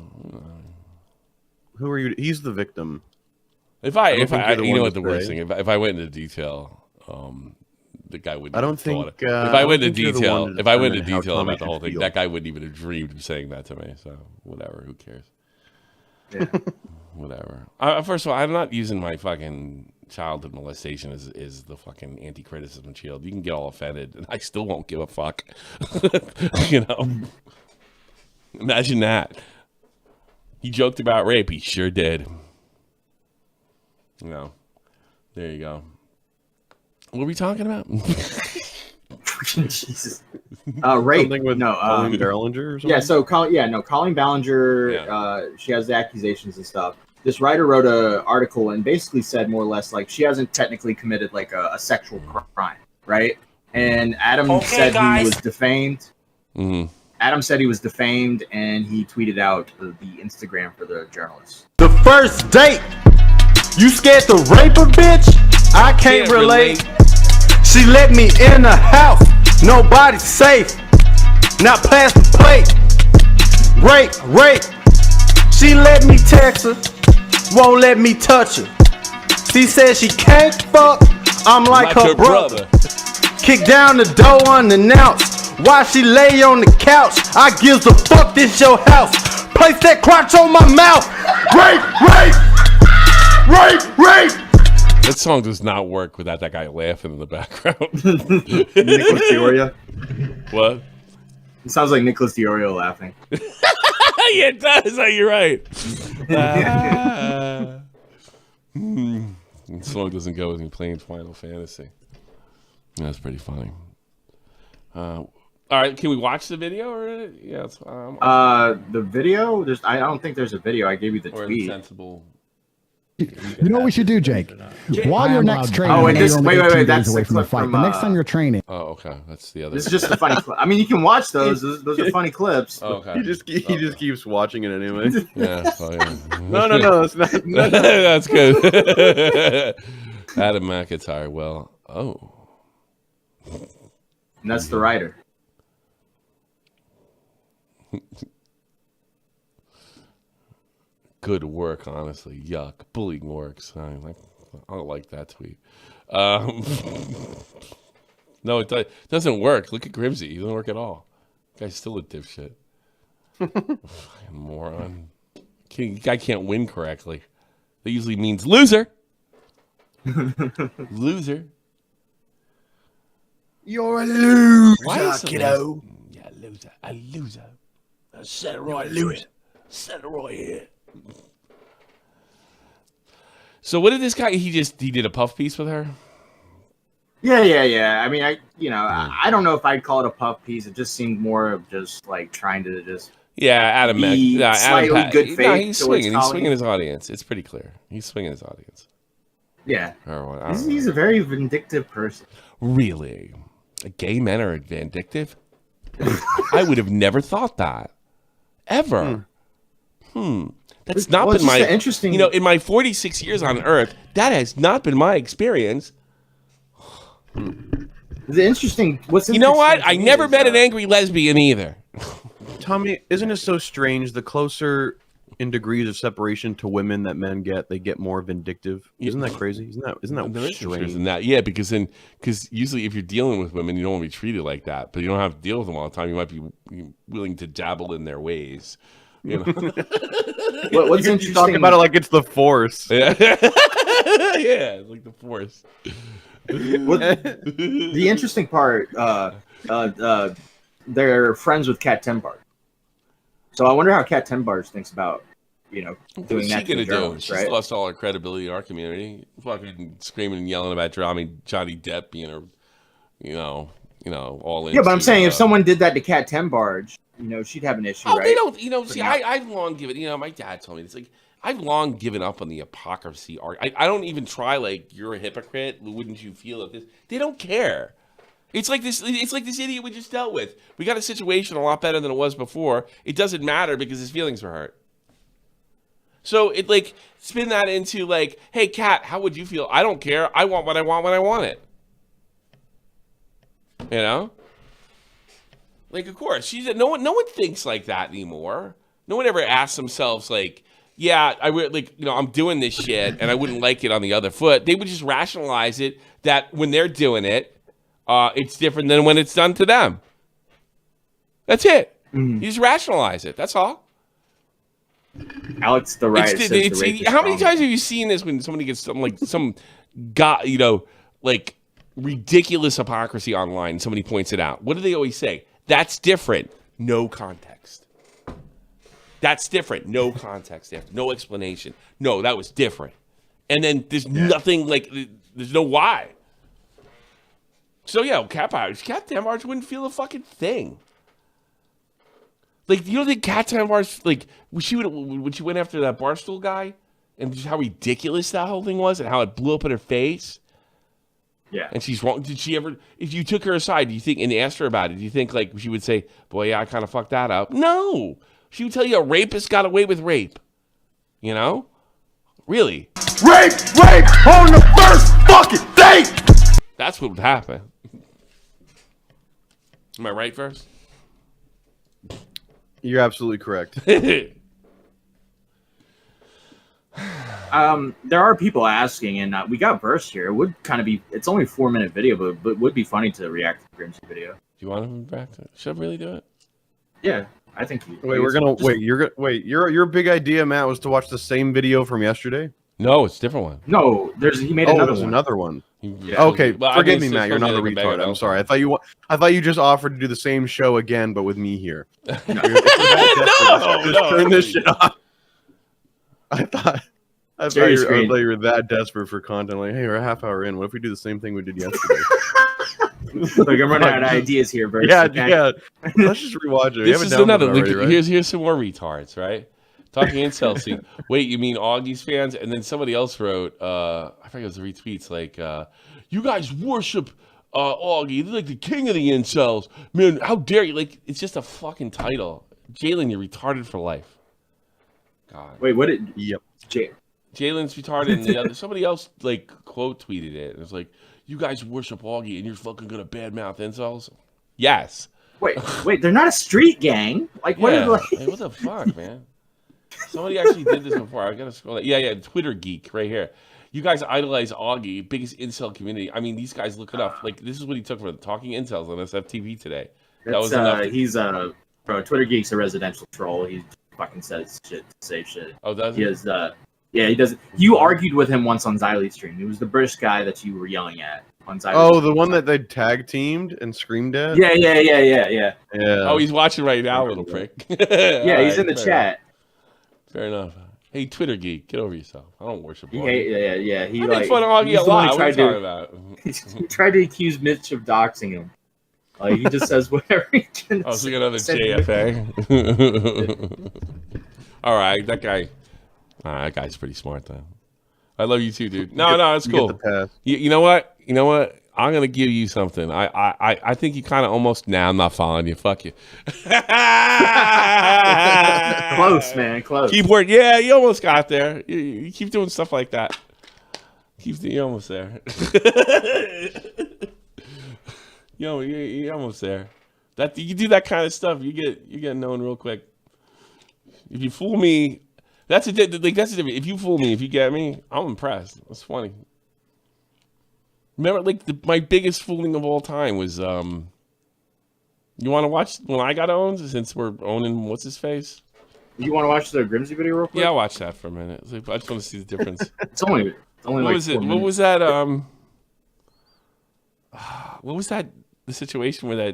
Who are you? He's the victim. If I you know what the worst thing, if I went into detail, the guy wouldn't. I don't think. If I went into detail about the whole thing, that guy wouldn't even have dreamed of saying that to me. So whatever, who cares? Yeah. Whatever. First of all, I'm not using my fucking childhood molestation is the fucking anti-criticism shield. You can get all offended, and I still won't give a fuck. Imagine that. He joked about rape. He sure did. There you go. What were we talking about? Jesus. Rape. Something with Colleen Ballinger or something? Yeah, so Colleen Ballinger, she has the accusations and stuff. This writer wrote an article and basically said more or less like she hasn't technically committed like a sexual crime, right? And Adam said he was defamed. Mm-hmm. Adam said he was defamed, and he tweeted out the Instagram for the journalist. The first date, you scared to rape a bitch? I can't relate. She let me in the house, nobody's safe. Now pass the plate. Rape. She let me text her, won't let me touch her. She says she can't fuck, I'm like her brother. Kick down the door unannounced. While she lay on the couch, I gives a fuck, this your house. Place that crotch on my mouth. Rape. That song does not work without that guy laughing in the background. Nicholas Diorio. What? It sounds like Nicholas Diorio laughing. Yeah, it does. You're right. The song doesn't go with me playing Final Fantasy. That's pretty funny. All right, can we watch the video? Or the video? I don't think there's a video. I gave you the tweet. Sensible. You know what we should do, Jake? While you're next training, wait, that's away from the fight. The next time you're training. Oh, okay, that's the other. This is just a funny clip. I mean, you can watch those. Those are funny clips. Oh, okay. He just keeps watching it anyway. Yeah. No, it's not. That's good. Adam McIntyre. Well, and that's the writer. Good work, honestly. Yuck. Bullying works. I don't like that tweet. No, it doesn't work. Look at Grimsy. He doesn't work at all. Guy's still a dipshit. Moron. Guy can't win correctly. That usually means loser. Loser. You're a loser, kiddo. Yeah, loser. A loser. Set it right, loser. Set it right here. So what did this guy? He did a puff piece with her. Yeah. I mean, I don't know if I'd call it a puff piece. It just seemed more of just like trying to just. Yeah, Adam. Slightly good faith. No, he's swinging. He's swinging his audience. It's pretty clear. He's swinging his audience. Yeah. He's a very vindictive person. Really? Gay men are vindictive? I would have never thought that. Ever. That's not been my interesting. In my 46 years on Earth, that has not been my experience. The interesting. What's you know what? I never met an angry lesbian either. Tommy, isn't it so strange? The closer in degrees of separation to women that men get, they get more vindictive. Isn't that crazy? Isn't that strange? Isn't that? Yeah, because usually if you're dealing with women, you don't want to be treated like that, but you don't have to deal with them all the time. You might be willing to dabble in their ways. What's interesting? Talking about it like it's the Force. Yeah, yeah, like the Force. The interesting part, they're friends with Kat Tenbarge. So I wonder how Kat Tenbarge thinks about, doing that to the journalists, right? She's lost all her credibility in our community. Fucking screaming and yelling about Johnny Depp being a, all in. Yeah, but I'm saying if someone did that to Kat Tenbarge, she'd have an issue, right? They don't, see, I've long given, my dad told me, it's like, I've long given up on the hypocrisy art. I don't even try, like, you're a hypocrite, wouldn't you feel that this? They don't care. It's like this idiot we just dealt with. We got a situation a lot better than it was before. It doesn't matter because his feelings were hurt. So it spin that into hey, Kat, how would you feel? I don't care. I want what I want when I want it. Of course, no one thinks like that anymore. No one ever asks themselves yeah, I'm doing this shit and I wouldn't like it on the other foot. They would just rationalize it that when they're doing it, it's different than when it's done to them. That's it. You just rationalize it. That's all. Alex, the right. How many times have you seen this when somebody gets some guy, ridiculous hypocrisy online? Somebody points it out. What do they always say? That's different. No context. That's different. No context. No explanation. No, that was different. And then there's nothing there's no why. So yeah, cat tampons wouldn't feel a fucking thing. Like, you don't think cat tampons, like, when she went after that Barstool guy, and just how ridiculous that whole thing was, and how it blew up in her face. Yeah. And she's wrong. Did she ever, if you took her aside, do you think, and asked her about it, do you think, like, she would say, boy, yeah, I kind of fucked that up? No. She would tell you a rapist got away with rape. You know? Really. Rape on the first fucking date. That's what would happen. Am I right, Verse? You're absolutely correct. There are people asking, and we got Verse here. It would kind of be, it's only a 4-minute video, but it would be funny to react to the Grimsy video. Do you want him back? Should I really do it? Yeah, I think you. Wait, your big idea, Matt, was to watch the same video from yesterday? No, it's a different one. No, he made another one. Yeah. Okay, forgive me, Matt. You're not a retard. I'm sorry. I thought you just offered to do the same show again, but with me here. No, turn this shit off. I thought you were that desperate for content. Like, hey, we're a half hour in. What if we do the same thing we did yesterday? Look, I'm running out of ideas here, Bert. Yeah. Let's just rewatch it. This is another. Right? Here's some more retards, right? Talking incel scene. Wait, you mean Augie's fans? And then somebody else wrote, I forget it was the retweets, like, you guys worship Augie. They're like the king of the incels. Man, how dare you? Like, it's just a fucking title. Jalen, you're retarded for life. God. Wait, what did... Yep. Jalen's retarded, and the other, somebody else, like, quote tweeted it. It was like, you guys worship Augie, and you're fucking gonna badmouth incels? Yes. Wait, they're not a street gang? Like, what? Yeah. Hey, what the fuck, man? Somebody actually did this before. I gotta scroll that. Yeah, Twitter geek right here. You guys idolize Augie, biggest incel community. I mean, these guys look it up. Like, this is what he took for Talking Incels on SFTP today. That was enough. He's bro. Twitter geek's a residential troll. He fucking says shit to say shit. Oh, does he? Has, yeah, he does. You argued with him once on Xylee's stream. He was the British guy that you were yelling at on Xylee's. Oh, the one that they tag teamed and screamed at. Yeah. Oh, he's watching right now, little prick. Yeah, he's in the chat. Fair enough. Hey, Twitter geek, get over yourself. I don't worship Augie. Yeah. He make fun of Augie a lot. What are you talking about? He tried to accuse Mitch of doxing him. Like, he just says whatever he can. Oh, so another JFA. All right, that guy's pretty smart though. I love you too, dude. No, it's cool. You know what? I'm gonna give you something. I think you kind of almost. Nah, I'm not following you. Fuck you. Close, man. Close. Keyboard. Yeah, you almost got there. You keep doing stuff like that. You're almost there. You're almost there. That you do that kind of stuff, you get known real quick. If you fool me, that's a different. If you fool me, if you get me, I'm impressed. That's funny. Remember, like my biggest fooling of all time was you want to watch when I got owned, since we're owning what's his face? You want to watch the Grimsy video real quick? Yeah, I'll watch that for a minute. I just want to see the difference. It's only what like was it? What was that? What was that? The situation where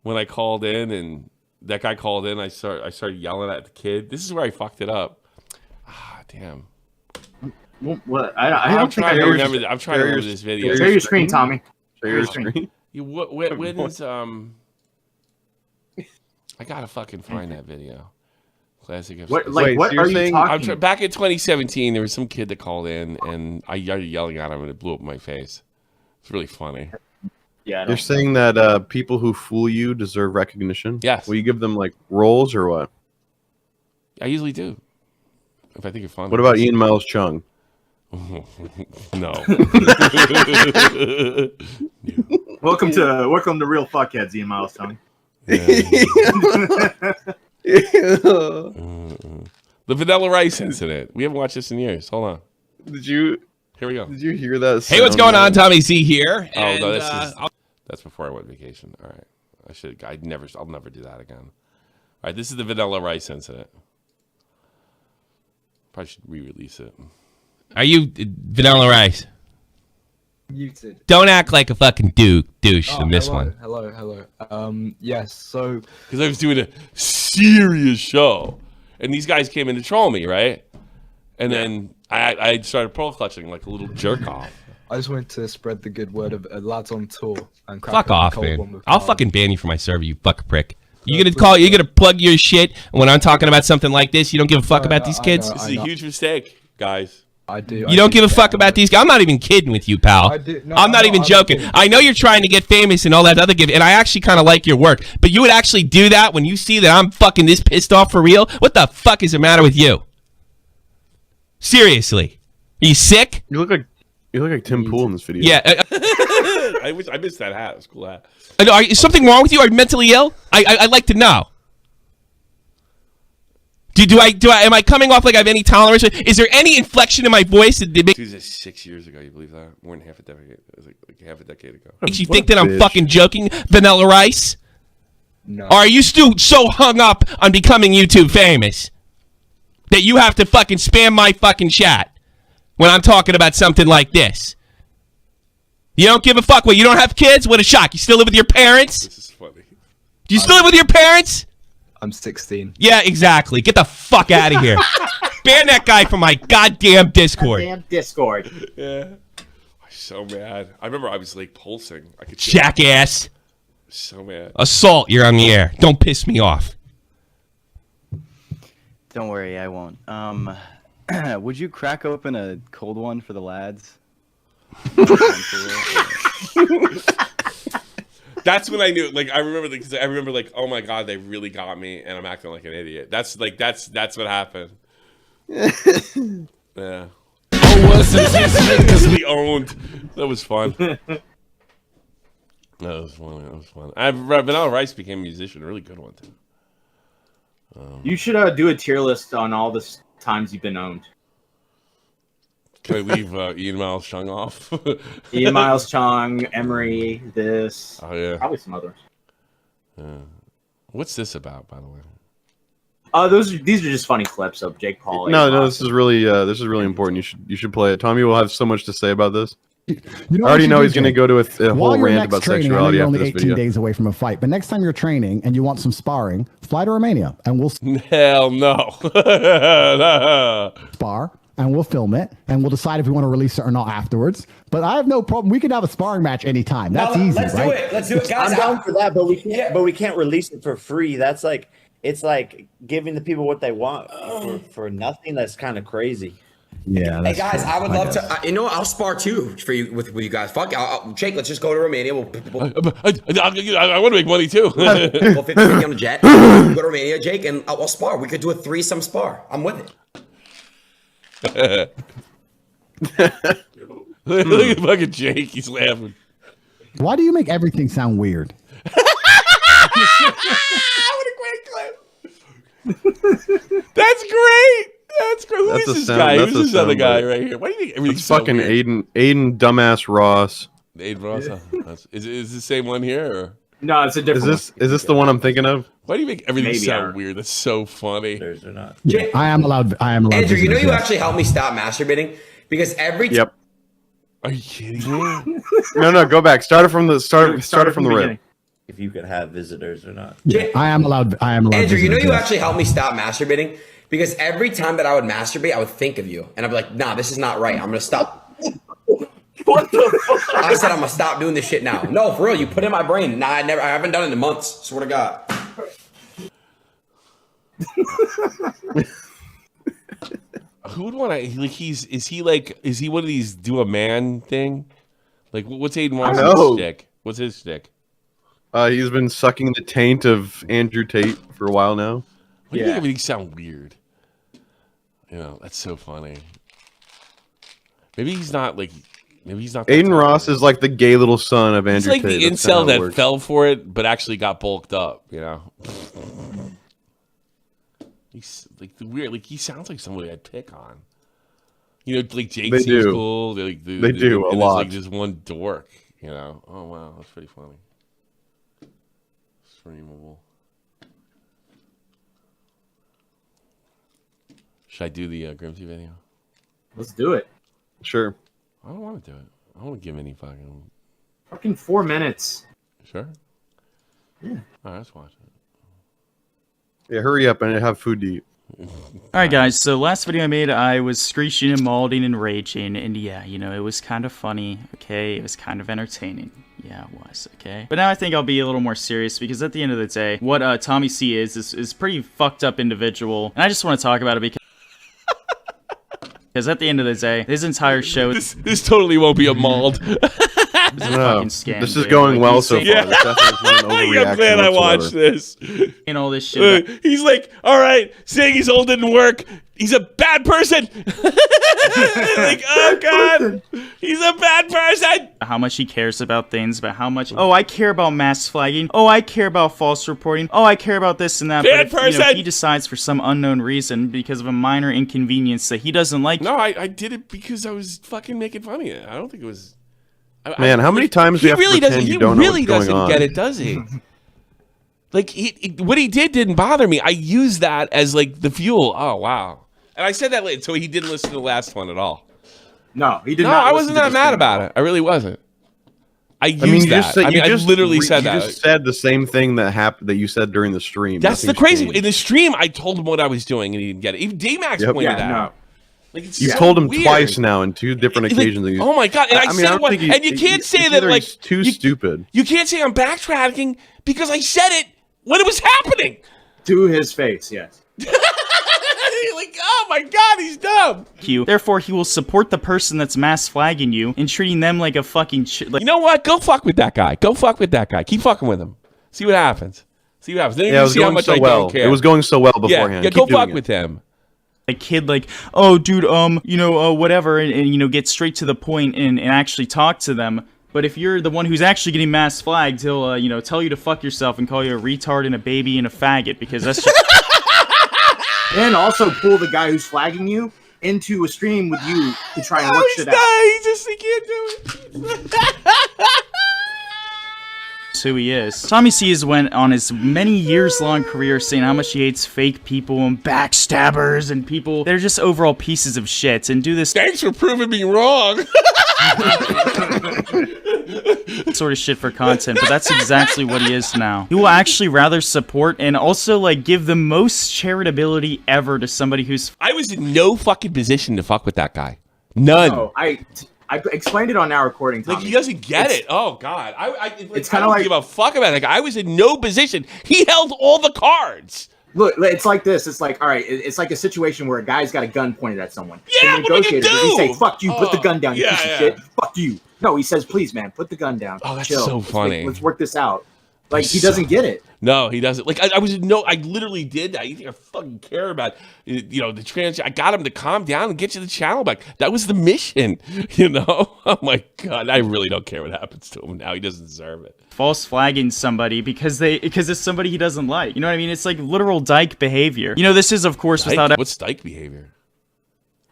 when I called in and that guy called in, I started yelling at the kid. This is where I fucked it up. Damn. What? I'm trying to remember this video. Share your screen, Tommy. Share your screen. When is I gotta fucking find that video. Classic. What are you talking? Back in 2017, there was some kid that called in, and I started yelling at him, and it blew up in my face. It's really funny. Yeah, you're saying that people who fool you deserve recognition? Yes. Will you give them like roles or what? I usually do. If I think you're funny. What about Ian Miles Chung? No. Welcome to Real Fuckheads, Ian Miles Chung. The Vanilla Rice incident. We haven't watched this in years. Hold on. Here we go. Did you hear that? Hey, what's going on? Tommy C here. Oh, no, that's before I went vacation. All right. I'll never do that again. All right, this is the Vanilla Rice incident. Probably should re-release it. Are you Vanilla Rice? Muted. Don't act like a fucking douche in this one. Hello. Yes, so... Because I was doing a serious show, and these guys came in to troll me, right? And then I started pearl clutching like a little jerk off. I just wanted to spread the good word of lads on tour and crack Fuck open a off, cold one man. with I'll Carl. fucking ban you from my server, you fuck prick. You gonna plug your shit when I'm talking about something like this? You don't give a fuck about these kids? This is a huge mistake, guys. I do. You don't give a fuck about these guys? I'm not even kidding with you, pal. I'm not even joking. I know you're trying to get famous and all that other give, and I actually kind of like your work. But you would actually do that when you see that I'm fucking this pissed off for real? What the fuck is the matter with you? Seriously. Are you sick? You look like Tim Pool in this video. Yeah. I missed that hat. It was a cool hat. Is something wrong with you? Are you mentally ill? I'd like to know. Am I coming off like I have any tolerance? Is there any inflection in my voice that makes This is 6 years ago. You believe that? More than half a decade. It was like half a decade ago. you think that I'm fucking joking, Vanilla Rice? No. Or are you still so hung up on becoming YouTube famous that you have to fucking spam my fucking chat when I'm talking about something like this? You don't give a fuck. What, you don't have kids? What a shock. You still live with your parents? This is funny. Do you still live with your parents? I'm 16. Yeah, exactly. Get the fuck out of here. Ban that guy from my goddamn Discord. Goddamn Discord. Yeah. I'm so mad. I remember I was like pulsing. I could Jackass. So mad. Assault, you're on the air. Don't piss me off. Don't worry, I won't. Would you crack open a cold one for the lads? That's when I knew. Like I remember, like, oh my god, they really got me, and I'm acting like an idiot. That's what happened. Yeah. Really owned. That was fun. That was fun. Vanilla Rice became a musician, a really good one too. You should do a tier list on all the times you've been owned. Can I leave Ian Miles Chung off? Ian Miles Chung, Emery, this. Oh yeah. Probably some others. What's this about, by the way? These are just funny clips of Jake Paul. No, this is really important. You should play it. Tommy will have so much to say about this. You know I already know he's Jake? going to go to a While whole you're rant next about training, sexuality I know after you're this only 18 video. days away from a fight, but next time you're training and you want some sparring, fly to Romania and we'll Hell no. spar and we'll film it and we'll decide if we want to release it or not afterwards. But I have no problem. We can have a sparring match anytime. That's easy, right? Let's do it, guys. I'm down for that, but we can't. But we can't release it for free. That's like it's like giving the people what they want for nothing. That's kind of crazy. Yeah. Hey guys, I would love to. You know what? I'll spar too for you with you guys. Fuck, Jake. Let's just go to Romania. I want to make money too. We'll 50 on a jet. We'll go to Romania, Jake, and I'll spar. We could do a threesome spar. I'm with it. Look at fucking Jake. He's laughing. Why do you make everything sound weird? What a great clip. That's great. That's great. Who is this guy? Who's this other guy right here? Why do you think everything's so fucking weird? Aiden dumbass Ross. Aiden Ross. Is it the same one here? Or? No, it's a different. Is this the one I'm thinking of? Why do you make everything Maybe sound weird? That's so funny. Or not. I am allowed. Andrew, you know visitors, you yes. actually helped me stop masturbating because every Yep. Are you kidding me? No, go back. Start it from the rip. If you could have visitors or not. I am allowed. Andrew, you know visitors, you yes. actually helped me stop masturbating because every time that I would masturbate, I would think of you, and I'd be like, "Nah, this is not right. I'm gonna stop." What the fuck? I said I'm gonna stop doing this shit now. No, for real. You put it in my brain. Nah, I haven't done it in months. Swear to God. Who would want to like? Is he one of these do a man thing? Like what's Aiden Ross's stick? What's his stick? He's been sucking the taint of Andrew Tate for a while now. Why do you make everything sound weird? You know, that's so funny. Maybe he's not like. Maybe he's not. Aiden Ross is like the gay little son of Andrew He's like Tate. the That's kinda incel how it that works. fell for it, but actually got bulked up. You know. He's like the weird. Like he sounds like somebody I'd pick on. You know, like Jake They seems do. cool. They do a and lot. There's like just one dork. You know. Oh wow, that's pretty funny. Streamable. Should I do the Grimsy video? Let's do it. Sure. I don't want to do it. I don't want to give any fucking. Fucking 4 minutes. Sure. Yeah. All right, let's watch it. Yeah, hurry up and have food to eat. Alright guys, so last video I made, I was screeching and malding and raging, and yeah, you know, it was kind of funny, okay? It was kind of entertaining. Yeah, it was, okay? But now I think I'll be a little more serious, because at the end of the day, what Tommy C is pretty fucked up individual, and I just want to talk about it because at the end of the day, his entire show... This totally won't be a mauled. No, this is going well so far. Yeah. This definitely isn't an overreaction I'm glad I watched whatsoever. this. And all this shit. He's like, all right, saying he's old didn't work. He's a bad person. Like, oh God, he's a bad person. How much he cares about things, but how much, oh, I care about mass flagging. Oh, I care about false reporting. Oh, I care about this and that. Bad but if, you know, person. he decides for some unknown reason, because of a minor inconvenience that he doesn't like. No, I did it because I was fucking making fun of you. I don't think it was. Man, how many times do you have to pretend you don't know what's going on? He really doesn't get it, does he? Like, what he did didn't bother me. I used that as, like, the fuel. Oh, wow. And I said that late, so he didn't listen to the last one at all. No, he did not. No, I wasn't that mad about it. I really wasn't. I used that. I literally said that. You just said the same thing that happened that you said during the stream. That's the crazy. In the stream, I told him what I was doing, and he didn't get it. Even D-Max pointed that out. Like, it's you so told him weird. twice now in 2 different occasions. Like, oh my God! And I said what? And you can't say that like too stupid. You can't say I'm backtracking because I said it when it was happening to his face. Yes. Like, oh my God, he's dumb. Therefore, he will support the person that's mass flagging you and treating them like a fucking like. You know what? Go fuck with that guy. Go fuck with that guy. Keep fucking with him. See what happens. See what happens. Then yeah, you see how much I don't care. It was going so well beforehand. Yeah, go fuck with him. A kid like, oh, dude, you know, whatever, and you know, get straight to the point and actually talk to them. But if you're the one who's actually getting mass flagged, he'll, you know, tell you to fuck yourself and call you a retard and a baby and a faggot, because that's just... And also pull the guy who's flagging you into a stream with you to try and work shit out. He can't do it. Who he is. Tommy C has went on his many years-long career saying how much he hates fake people and backstabbers and people. They're just overall pieces of shit and do this. Thanks for proving me wrong. Sort of shit for content, but that's exactly what he is now. He will actually rather support and also like give the most charitability ever to somebody who's. I was in no fucking position to fuck with that guy. None. No, I explained it on our recording. Tommy. Like, he doesn't get it. Oh God, it's kind of like give a fuck about it. Like, I was in no position. He held all the cards. Look, it's like this. It's like, all right, it's like a situation where a guy's got a gun pointed at someone. Yeah, what do you do? He say, "Fuck you, put the gun down, you piece of shit. Fuck you." No, he says, "Please, man, put the gun down." Oh, that's chill. so funny. Let's work this out. Like, he doesn't get it. No, he doesn't. Like, I literally did that. You think I fucking care about, you know, the trans? I got him to calm down and get you the channel back. That was the mission, you know? Oh my God, I really don't care what happens to him now. He doesn't deserve it. False flagging somebody because it's somebody he doesn't like. You know what I mean? It's like literal dyke behavior. You know, this is of course without. What's dyke behavior?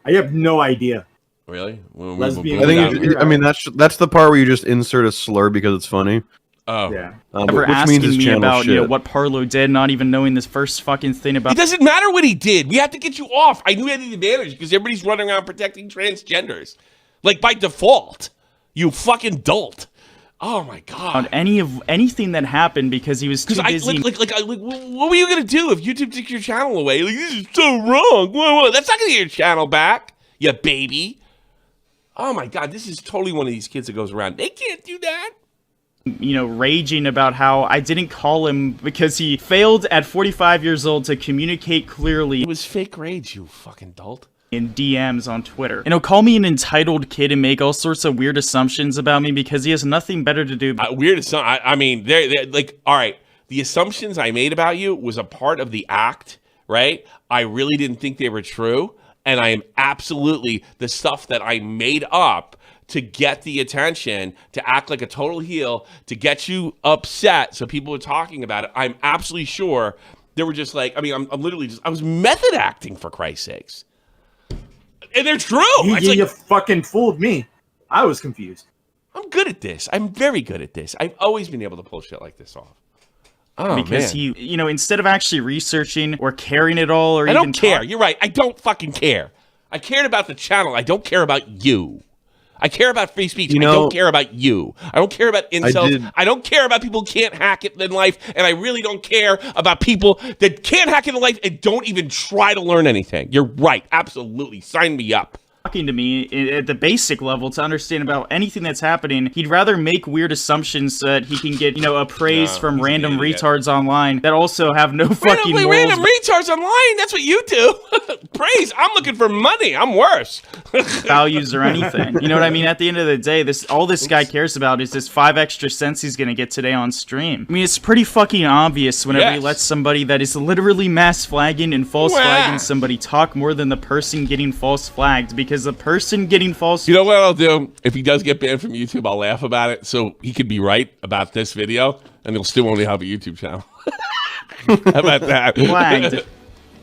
I have no idea. Really? Lesbian. I mean, that's the part where you just insert a slur because it's funny. Oh, yeah. Never asking me about you know what Parlo did, not even knowing this first fucking thing about. It doesn't matter what he did. We have to get you off. I knew he had the advantage because everybody's running around protecting transgenders, like by default. You fucking dolt. Oh my God. Anything that happened because he was too busy. Like, what were you gonna do if YouTube took your channel away? Like, this is so wrong. Whoa. That's not gonna get your channel back, you baby. Oh my God, this is totally one of these kids that goes around. They can't do that. You know, raging about how I didn't call him because he failed at 45 years old to communicate clearly. It was fake rage, you fucking dolt. In DMs on Twitter. And he'll call me an entitled kid and make all sorts of weird assumptions about me because he has nothing better to do. Weird assumptions. I mean, they're like, all right, the assumptions I made about you was a part of the act, right? I really didn't think they were true. And I am absolutely the stuff that I made up to get the attention, to act like a total heel, to get you upset so people were talking about it. I'm absolutely sure they were just like, I mean, I'm literally just, I was method acting, for Christ's sakes. And they're true. You fucking fooled me. I was confused. I'm good at this. I'm very good at this. I've always been able to pull shit like this off. Oh, because man. he, you know, instead of actually researching or caring at all, or I don't care. You're right. I don't fucking care. I cared about the channel. I don't care about you. I care about free speech. You know, I don't care about you. I don't care about incels. I don't care about people who can't hack it in life. And I really don't care about people that can't hack it in life and don't even try to learn anything. You're right. Absolutely. Sign me up. Talking to me at the basic level to understand about anything that's happening. He'd rather make weird assumptions so that he can get, you know, a praise from random retards online that also have no fucking morals. Random retards online? That's what you do. Praise. I'm looking for money. I'm worse. Values or anything. You know what I mean? At the end of the day, all this guy cares about is this 5 extra cents he's gonna get today on stream. I mean, it's pretty fucking obvious whenever he lets somebody that is literally mass flagging and false flagging somebody talk more than the person getting false flagged, because the person getting false... You know what I'll do? If he does get banned from YouTube, I'll laugh about it so he could be right about this video and he'll still only have a YouTube channel. How about that? Flagged.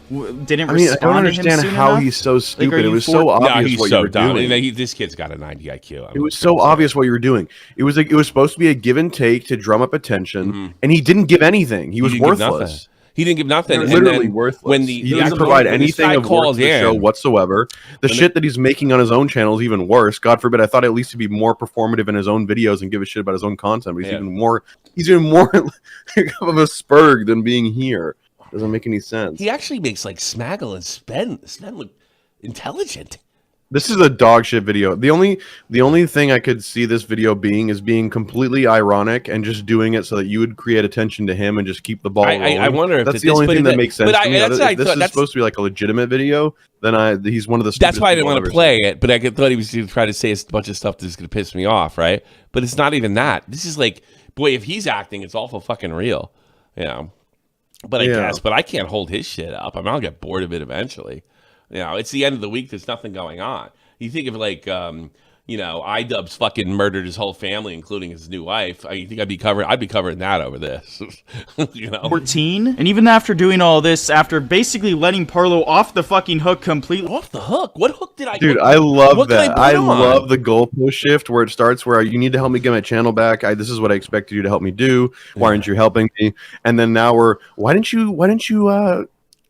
Didn't I mean, I don't respond to him understand soon how enough? he's so Like, stupid. It was so obvious what you were dumb. doing. This kid's got a 90 IQ. It was so obvious what you were doing. It was like it was supposed to be a give and take to drum up attention, and he didn't give anything. He was worthless. He didn't give nothing. Literally worthless. When he didn't provide anything of worth to the show whatsoever. The shit that he's making on his own channel is even worse. God forbid. I thought at least he'd be more performative in his own videos and give a shit about his own content. But he's even more. He's even more of a spurg than being here. Doesn't make any sense. He actually makes like Smaggle and Sven look intelligent. This is a dog shit video. The only thing I could see this video being is being completely ironic and just doing it so that you would create attention to him and just keep the ball rolling. I wonder if that's the only thing that makes sense to me. If this is supposed to be like a legitimate video, then he's one of the. That's why I didn't want to play it, but I thought he was going to try to say a bunch of stuff that's going to piss me off, right? But it's not even that. This is like, boy, if he's acting, it's awful fucking real, you know. But I guess, but I can't hold his shit up. I mean, I'll get bored of it eventually. You know, it's the end of the week. There's nothing going on. You think of like, you know, iDubbbz fucking murdered his whole family, including his new wife. I think I'd be covering that over this. You know, 14, and even after doing all this, after basically letting Parlo off the fucking hook completely. Off the hook? What hook did I? Dude, I love that. I love the goalpost shift where it starts where you need to help me get my channel back. This is what I expected you to help me do. Why aren't you helping me? And then now why didn't you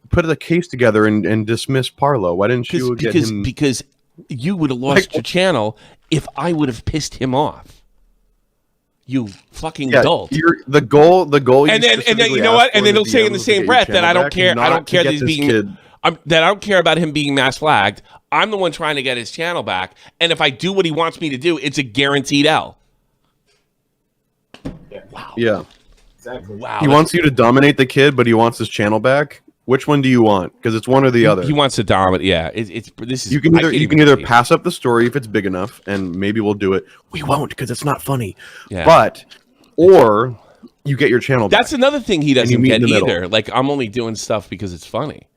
put the case together and dismiss Parlo? Why didn't you get him? Because you would have lost your channel if I would have pissed him off. You fucking adult. The goal. And then you know what? And then he'll say in the same breath that I don't care. I don't care that he's being. That I don't care about him being mass flagged. I'm the one trying to get his channel back. And if I do what he wants me to do, it's a guaranteed L. Wow. Yeah. Exactly. Wow. He wants you to dominate the kid, but he wants his channel back. Which one do you want? Because it's one or the other. He wants to dominate. Yeah, this is. You can either pass up the story if it's big enough, and maybe we'll do it. We won't because it's not funny. Yeah. Or you get your channel back. That's another thing he doesn't get either. Like, I'm only doing stuff because it's funny.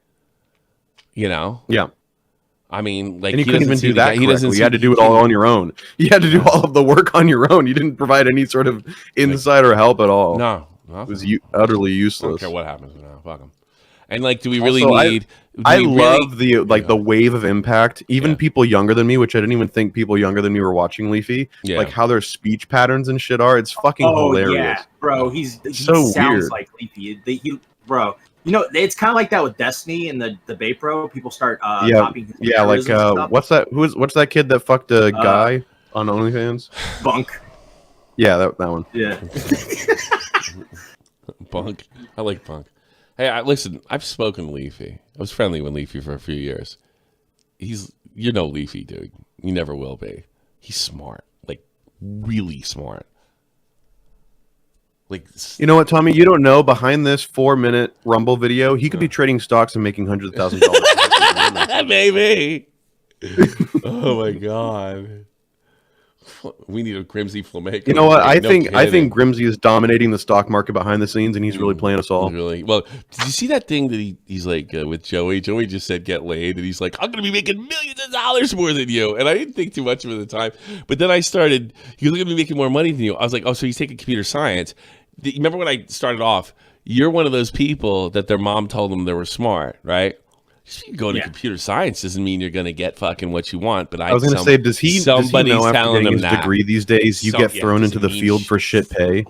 You know? Yeah. I mean, like, and you couldn't even do that. He doesn't. You had to do it all on your own. You had to do all of the work on your own. You didn't provide any sort of insider help at all. No, it was utterly useless. I don't care what happens now. Fuck him. And like, do we really need? I love the wave of impact. Even people younger than me, which I didn't even think people younger than me were watching Leafy. Yeah. Like how their speech patterns and shit are. It's fucking hilarious. Yeah, bro. He so sounds weird. like Leafy. Bro, you know, it's kind of like that with Destiny and the Bay Pro. People start copying his like what's that? What's that kid that fucked a guy on OnlyFans? Bunk. Yeah, that one. Yeah. Bunk. I like Bunk. Hey, listen, I've spoken to Leafy. I was friendly with Leafy for a few years. You're no Leafy, dude. You never will be. He's smart. Like, really smart. Like, you know what, Tommy? You don't know. Behind this 4-minute Rumble video, he could be trading stocks and making hundreds of thousands of dollars. Maybe. Oh my god. We need a Grimsy Flamenco. You know what? I think Grimsy is dominating the stock market behind the scenes, and he's really playing us all. Really well. Did you see that thing that he's like with Joey? Joey just said get laid, and he's like, I'm going to be making millions of dollars more than you. And I didn't think too much of it at the time, but then I started. You're going to be making more money than you. I was like, oh, so he's taking computer science. You remember when I started off? You're one of those people that their mom told them they were smart, right? Just you go to computer science doesn't mean you're going to get fucking what you want. But I was going to say, does he know after getting his degree these days, you get thrown into the field for shit pay?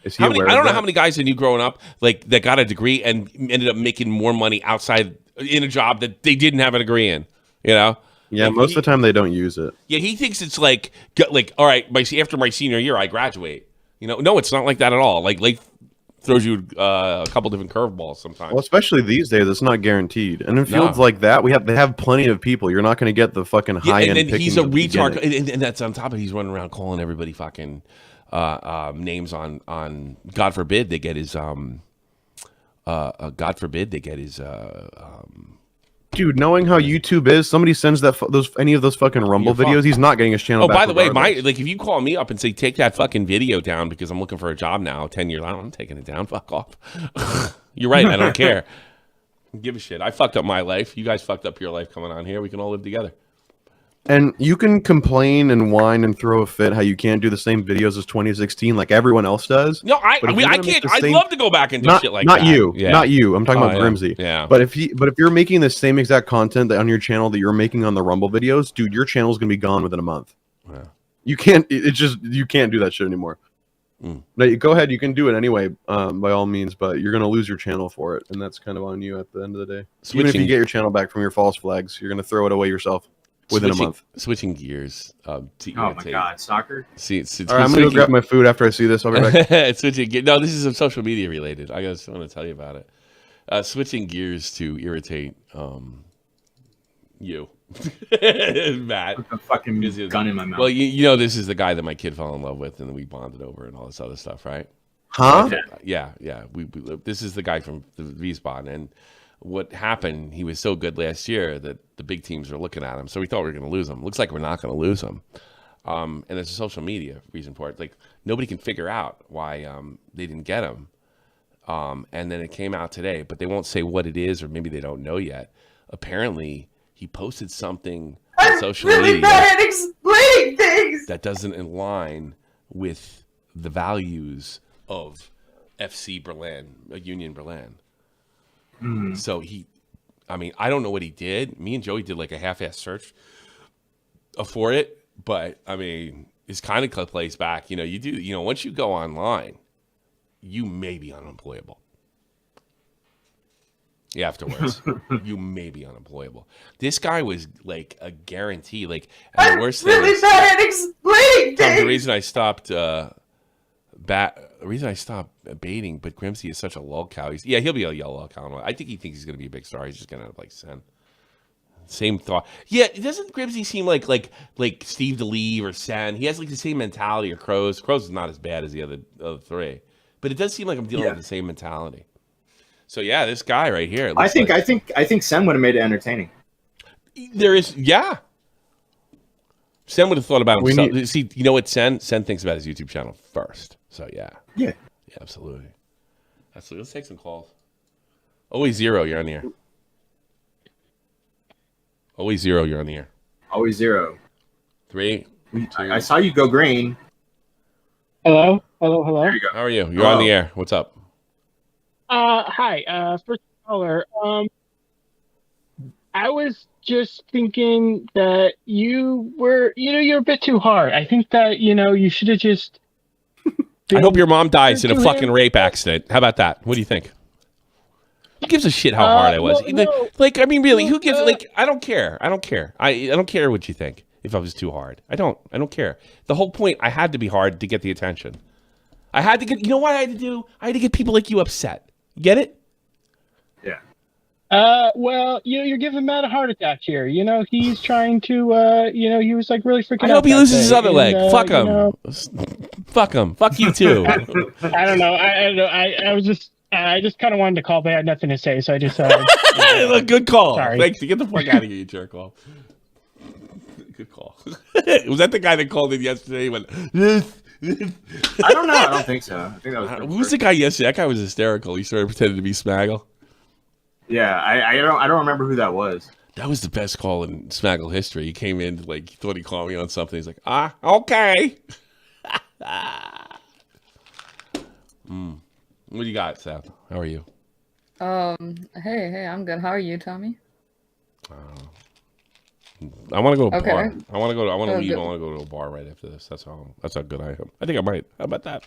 Is he aware of that? I don't know how many guys I knew growing up like that got a degree and ended up making more money outside in a job that they didn't have a degree in. You know, Yeah, Like, most of the time they don't use it. Yeah, he thinks it's like all right, after my senior year, I graduate. No, it's not like that at all. Like throws you a couple different curveballs sometimes. Well, especially these days, it's not guaranteed. And in fields like that, they have plenty of people. You're not going to get the fucking high end. And then he's a retard, and that's on top of he's running around calling everybody fucking names on. God forbid they get his Dude, knowing how YouTube is, somebody sends any of those fucking Rumble videos, he's not getting his channel back. Oh, by the way, regardless. if you call me up and say take that fucking video down because I'm looking for a job now, 10 years later, I'm taking it down. Fuck off. You're right. I don't care. Give a shit. I fucked up my life. You guys fucked up your life coming on here. We can all live together. And you can complain and whine and throw a fit how you can't do the same videos as 2016 like everyone else does. No, I can't. I'd love to go back and do shit like not that. You, Yeah. not you. I'm talking about Grimsy. Yeah. But if you're making the same exact content on your channel that you're making on the Rumble videos, dude, your channel's gonna be gone within a month. Yeah. You can't. You can't do that shit anymore. Now, go ahead. You can do it anyway, by all means, but you're gonna lose your channel for it, and that's kind of on you at the end of the day. Even if you get your channel back from your false flags, you're gonna throw it away yourself. Within a month. Switching gears. Oh my god, soccer. All right, I'm gonna go grab my food after I see this. I'll be back. No, this is social media related. I just want to tell you about it. Switching gears to irritate you, Matt. With a fucking gun in my mouth. Well, you know this is the guy that my kid fell in love with, and we bonded over and all this other stuff, right? Huh? Yeah. We this is the guy from the V-Spot, and what happened, he was so good last year that the big teams were looking at him. So we thought we were going to lose him. Looks like we're not going to lose him. And there's a social media reason for it. Like, nobody can figure out why they didn't get him. And then it came out today, but they won't say what it is, or maybe they don't know yet. Apparently, he posted something on social media bad at explaining things that doesn't align with the values of FC Berlin, Union Berlin. So I don't know what he did. Me and Joey did like a half-ass search for it, but it's kind of plays back. Once you go online, you may be unemployable. Yeah, afterwards, you may be unemployable. This guy was like a guarantee. Like, and the worst thing is, bad at explaining things. the reason I stopped baiting, but Grimsy is such a lolcow. He'll be a yellow lolcow. I think he thinks he's going to be a big star. He's just going to like Sen. Same thought. Yeah, doesn't Grimsy seem like Steve DeLeve or Sen? He has like the same mentality, or Crows. Crows is not as bad as the other three, but it does seem like I'm dealing with the same mentality. So yeah, this guy right here. I think Sen would have made it entertaining. There is, yeah. Sen would have thought about himself. See, you know what Sen thinks about his YouTube channel first. So yeah, absolutely. Let's take some calls. Always zero, you're on the air. Always zero, you're on the air. Always zero. 3, 2. I saw you go green. Hello. There you go. How are you? You're on the air. What's up? Hi. First caller. I was just thinking that you're a bit too hard. I think that, you should have just. I hope your mom dies in a fucking rape accident. How about that? What do you think? Who gives a shit how hard I was? Really, who gives? I don't care. I don't care. I don't care what you think. If I was too hard, I don't care. The whole point, I had to be hard to get the attention. I had to get. You know what I had to do? I had to get people like you upset. Get it? Yeah. Well, you're giving Matt a heart attack here. He's trying to. He was like really freaking. I hope he loses his other leg. Fuck him. Fuck him. Fuck you too. I don't know. I was just. I just kind of wanted to call, but I had nothing to say, so I just. Good call. Sorry. Thanks. Get the fuck out of here, you jerk off. Good call. Was that the guy that called in yesterday? He went. I don't know. I don't think so. I think that was. Who was the guy yesterday? That guy was hysterical. He started pretending to be Smaggle. Yeah, I don't remember who that was. That was the best call in Smaggle history. He came in he thought he called me on something. He's like, okay. What do you got, Seth? How are you? Hey, I'm good. How are you, Tommy? I want to go to a Okay. bar. I want to leave. Good. I want to go to a bar right after this. That's how good I am. I think I might. How about that?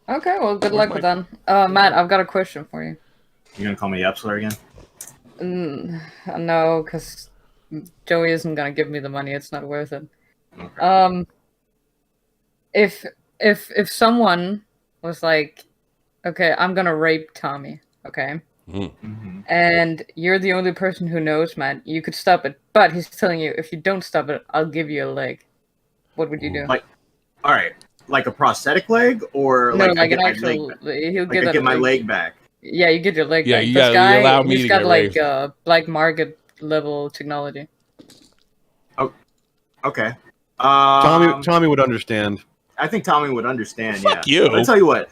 Okay, well, good luck with that. Matt, I've got a question for you. You gonna call me Epsler again? No, because Joey isn't gonna give me the money. It's not worth it. Okay. If someone was like, okay, I'm gonna rape Tommy, okay, and you're the only person who knows, man, you could stop it. But he's telling you, if you don't stop it, I'll give you a leg. What would you do? Like, all right, like a prosthetic leg, or No, like, like I an get actual. my leg back? He'll Like get I that get my leg. leg back. Yeah, you get your leg Yeah, back. you This gotta- you guy, allow me he's to got get like raped. black market level technology. Oh, okay. Tommy would understand. I think Tommy would understand. Fuck yeah. you. I'll tell you what.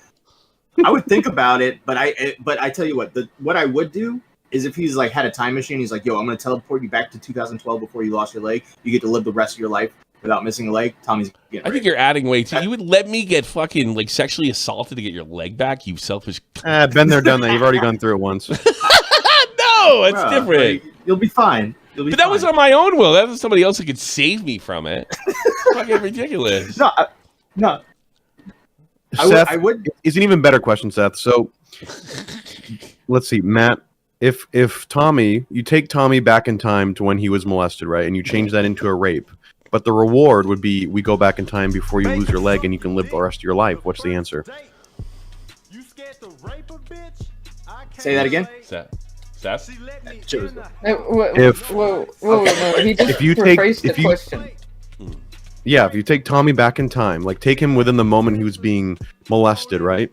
I would think about it, but I tell you what. What I would do is if he's like had a time machine, he's like, "Yo, I'm gonna teleport you back to 2012 before you lost your leg. You get to live the rest of your life without missing a leg." Tommy's getting I think you're adding way too. You would let me get fucking like sexually assaulted to get your leg back, you selfish. Been there, done that. You've already gone through it once. No, it's Bruh, different. like, you'll be fine. You'll be But that fine. was on my own will. That was somebody else who could save me from it. Fucking ridiculous. No, no. Seth, I would. is an even better question, Seth. So, let's see, Matt. If Tommy, you take Tommy back in time to when he was molested, right, and you change that into a rape, but the reward would be we go back in time before you lose your leg and you can live the rest of your life. What's the answer? Say that again. Seth. Whoa. He just if you take rephrased the if you question. yeah, if you take Tommy back in time, like take him within the moment he was being molested, right?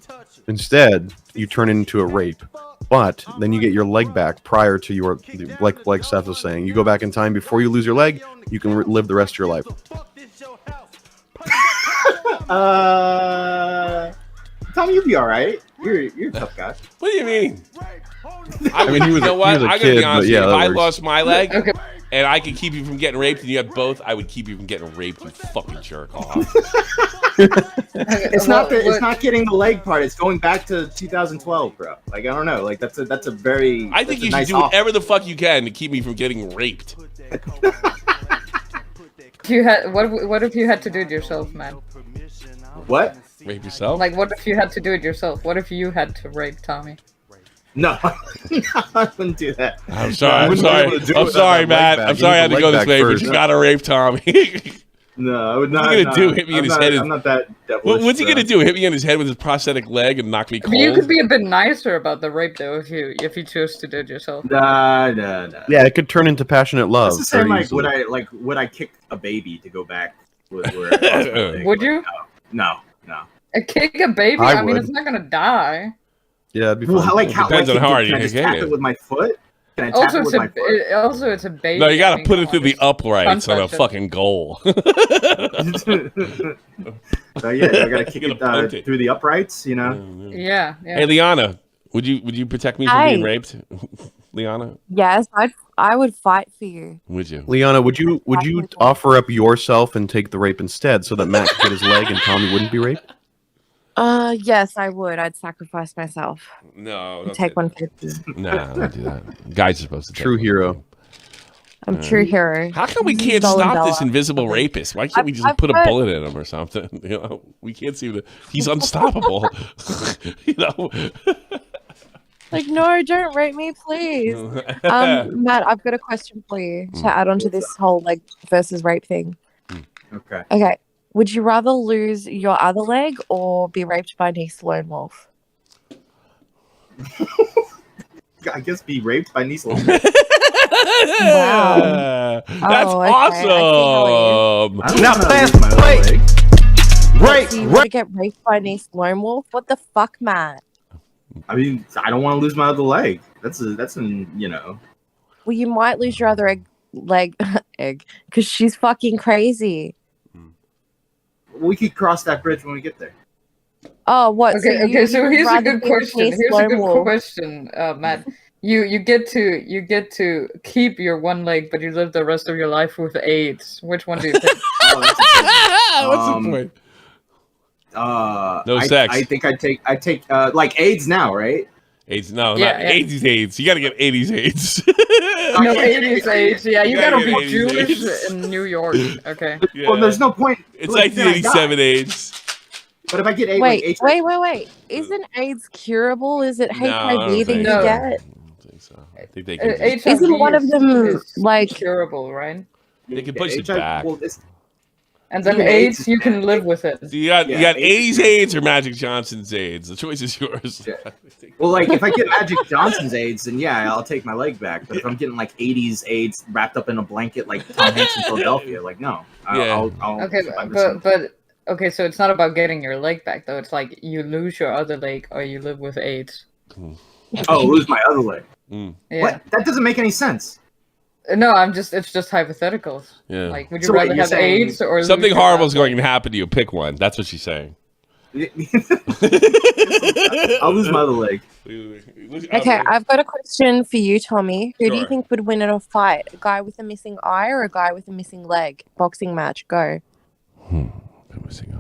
Instead, you turn it into a rape, but then you get your leg back prior to your like Seth was saying. You go back in time before you lose your leg, you can live the rest of your life. Tommy, you'll be all right. You're a tough guy. What do you mean? I mean, he was you know what? a I gotta kid, be honest but yeah, with you. If that I works. lost my leg and I could keep you from getting raped and you had both, I would keep you from getting raped, you fucking jerk off. It's not getting the leg part. It's going back to 2012, bro. Like I don't know. Like that's a very. I think you should nice do offer. whatever the fuck you can to keep me from getting raped. If you had, what if you had to do it yourself, man? What? Rape yourself? Like, what if you had to do it yourself? What if you had to rape Tommy? No, I wouldn't do that. I'm sorry. I'm sorry, Matt. I'm sorry I had to go this way, but you gotta rape Tommy. No, I would not. What's he gonna do? Hit me in his head? I'm not that. What's he gonna do? Hit me in his head with his prosthetic leg and knock me I cold? mean, you could be a bit nicer about the rape, though, if you choose to do it yourself. Nah. Yeah, it could turn into passionate love. It's the same. very Like, easily. would I kick a baby to go back? Where Would you? No. Kick a baby? I I mean, would. it's not gonna die. Yeah, it'd be fun. Well, like how? Depends like, on how hard can you I just kick tap it. it with my foot? Can I tap Also, it it's with my foot? it's a baby. No, you gotta I mean, put it come through on, the just uprights on a punch it. fucking goal. So yeah, I gotta kick You're gonna punt it it. through the uprights. You know. Yeah. Hey, Liana, would you protect me from Hi. being raped? Liana, Yes, I would fight for you. would you? Liana, would you offer up yourself and take the rape instead, so that Matt could get his leg and Tommy wouldn't be raped? Yes, I would. I'd sacrifice myself. No, And don't take say- 150. Nah, don't do that. Guys are supposed to. True hero. I'm a true hero. How come we can't Stolen stop this Bella. invisible rapist? Why can't we just I've put a heard- bullet in him or something? You know, we can't seem to. He's unstoppable. You know. Like, no, don't rape me, please. Matt, I've got a question for you to add on to this whole like versus rape thing. Okay. Okay. Would you rather lose your other leg or be raped by Niece Lone Wolf? I guess be raped by Niece. Wow. That's Oh, okay. I see awesome. I don't Now wanna pass lose my the other plate. leg. Rape, So you want to get raped by Niece Lone Wolf? What the fuck, Matt? I mean, I don't want to lose my other leg. That's an you know. Well, you might lose your other leg, because she's fucking crazy. We could cross that bridge when we get there. Oh, what? Okay, so you would here's a rather good be with question. Niece Here's a Lone good Wolf? question, Matt. You get to keep your one leg, but you live the rest of your life with AIDS. Which one do you think? What's the point? No I, sex. I think I'd take like AIDS now, right? AIDS, no, Yeah, not yeah. AIDS is AIDS. You gotta get 80s AIDS. No, 80s AIDS. Yeah, you gotta get be 80s Jewish AIDS. in New York. Okay. Yeah. Well, there's no point. It's like, then I die. 1987 AIDS. But if I get AIDS, Wait, like, HIV, wait. Isn't AIDS curable? Is it No, I don't HIV that think you so. get? So I think they can. Isn't one of them like curable, right? They can push it back. And then AIDS, you can live with it. So you got AIDS or Magic Johnson's AIDS. The choice is yours. Yeah. Well, like if I get Magic Johnson's AIDS, then yeah, I'll take my leg back. But if I'm getting like 80s AIDS wrapped up in a blanket like Tom Hanks in Philadelphia, like no. I'll Okay, but okay, so it's not about getting your leg back though. It's like you lose your other leg or you live with AIDS. Oh, lose my other leg. Yeah. What? That doesn't make any sense. No, it's just hypotheticals. Yeah. Like, would you rather have AIDS or something lose horrible is going to happen to you? Pick one. That's what she's saying. I'll lose my other leg. Okay, I've got a question for you, Tommy. Who do you Sure. think would win in a fight? A guy with a missing eye or a guy with a missing leg? Boxing match, go. Missing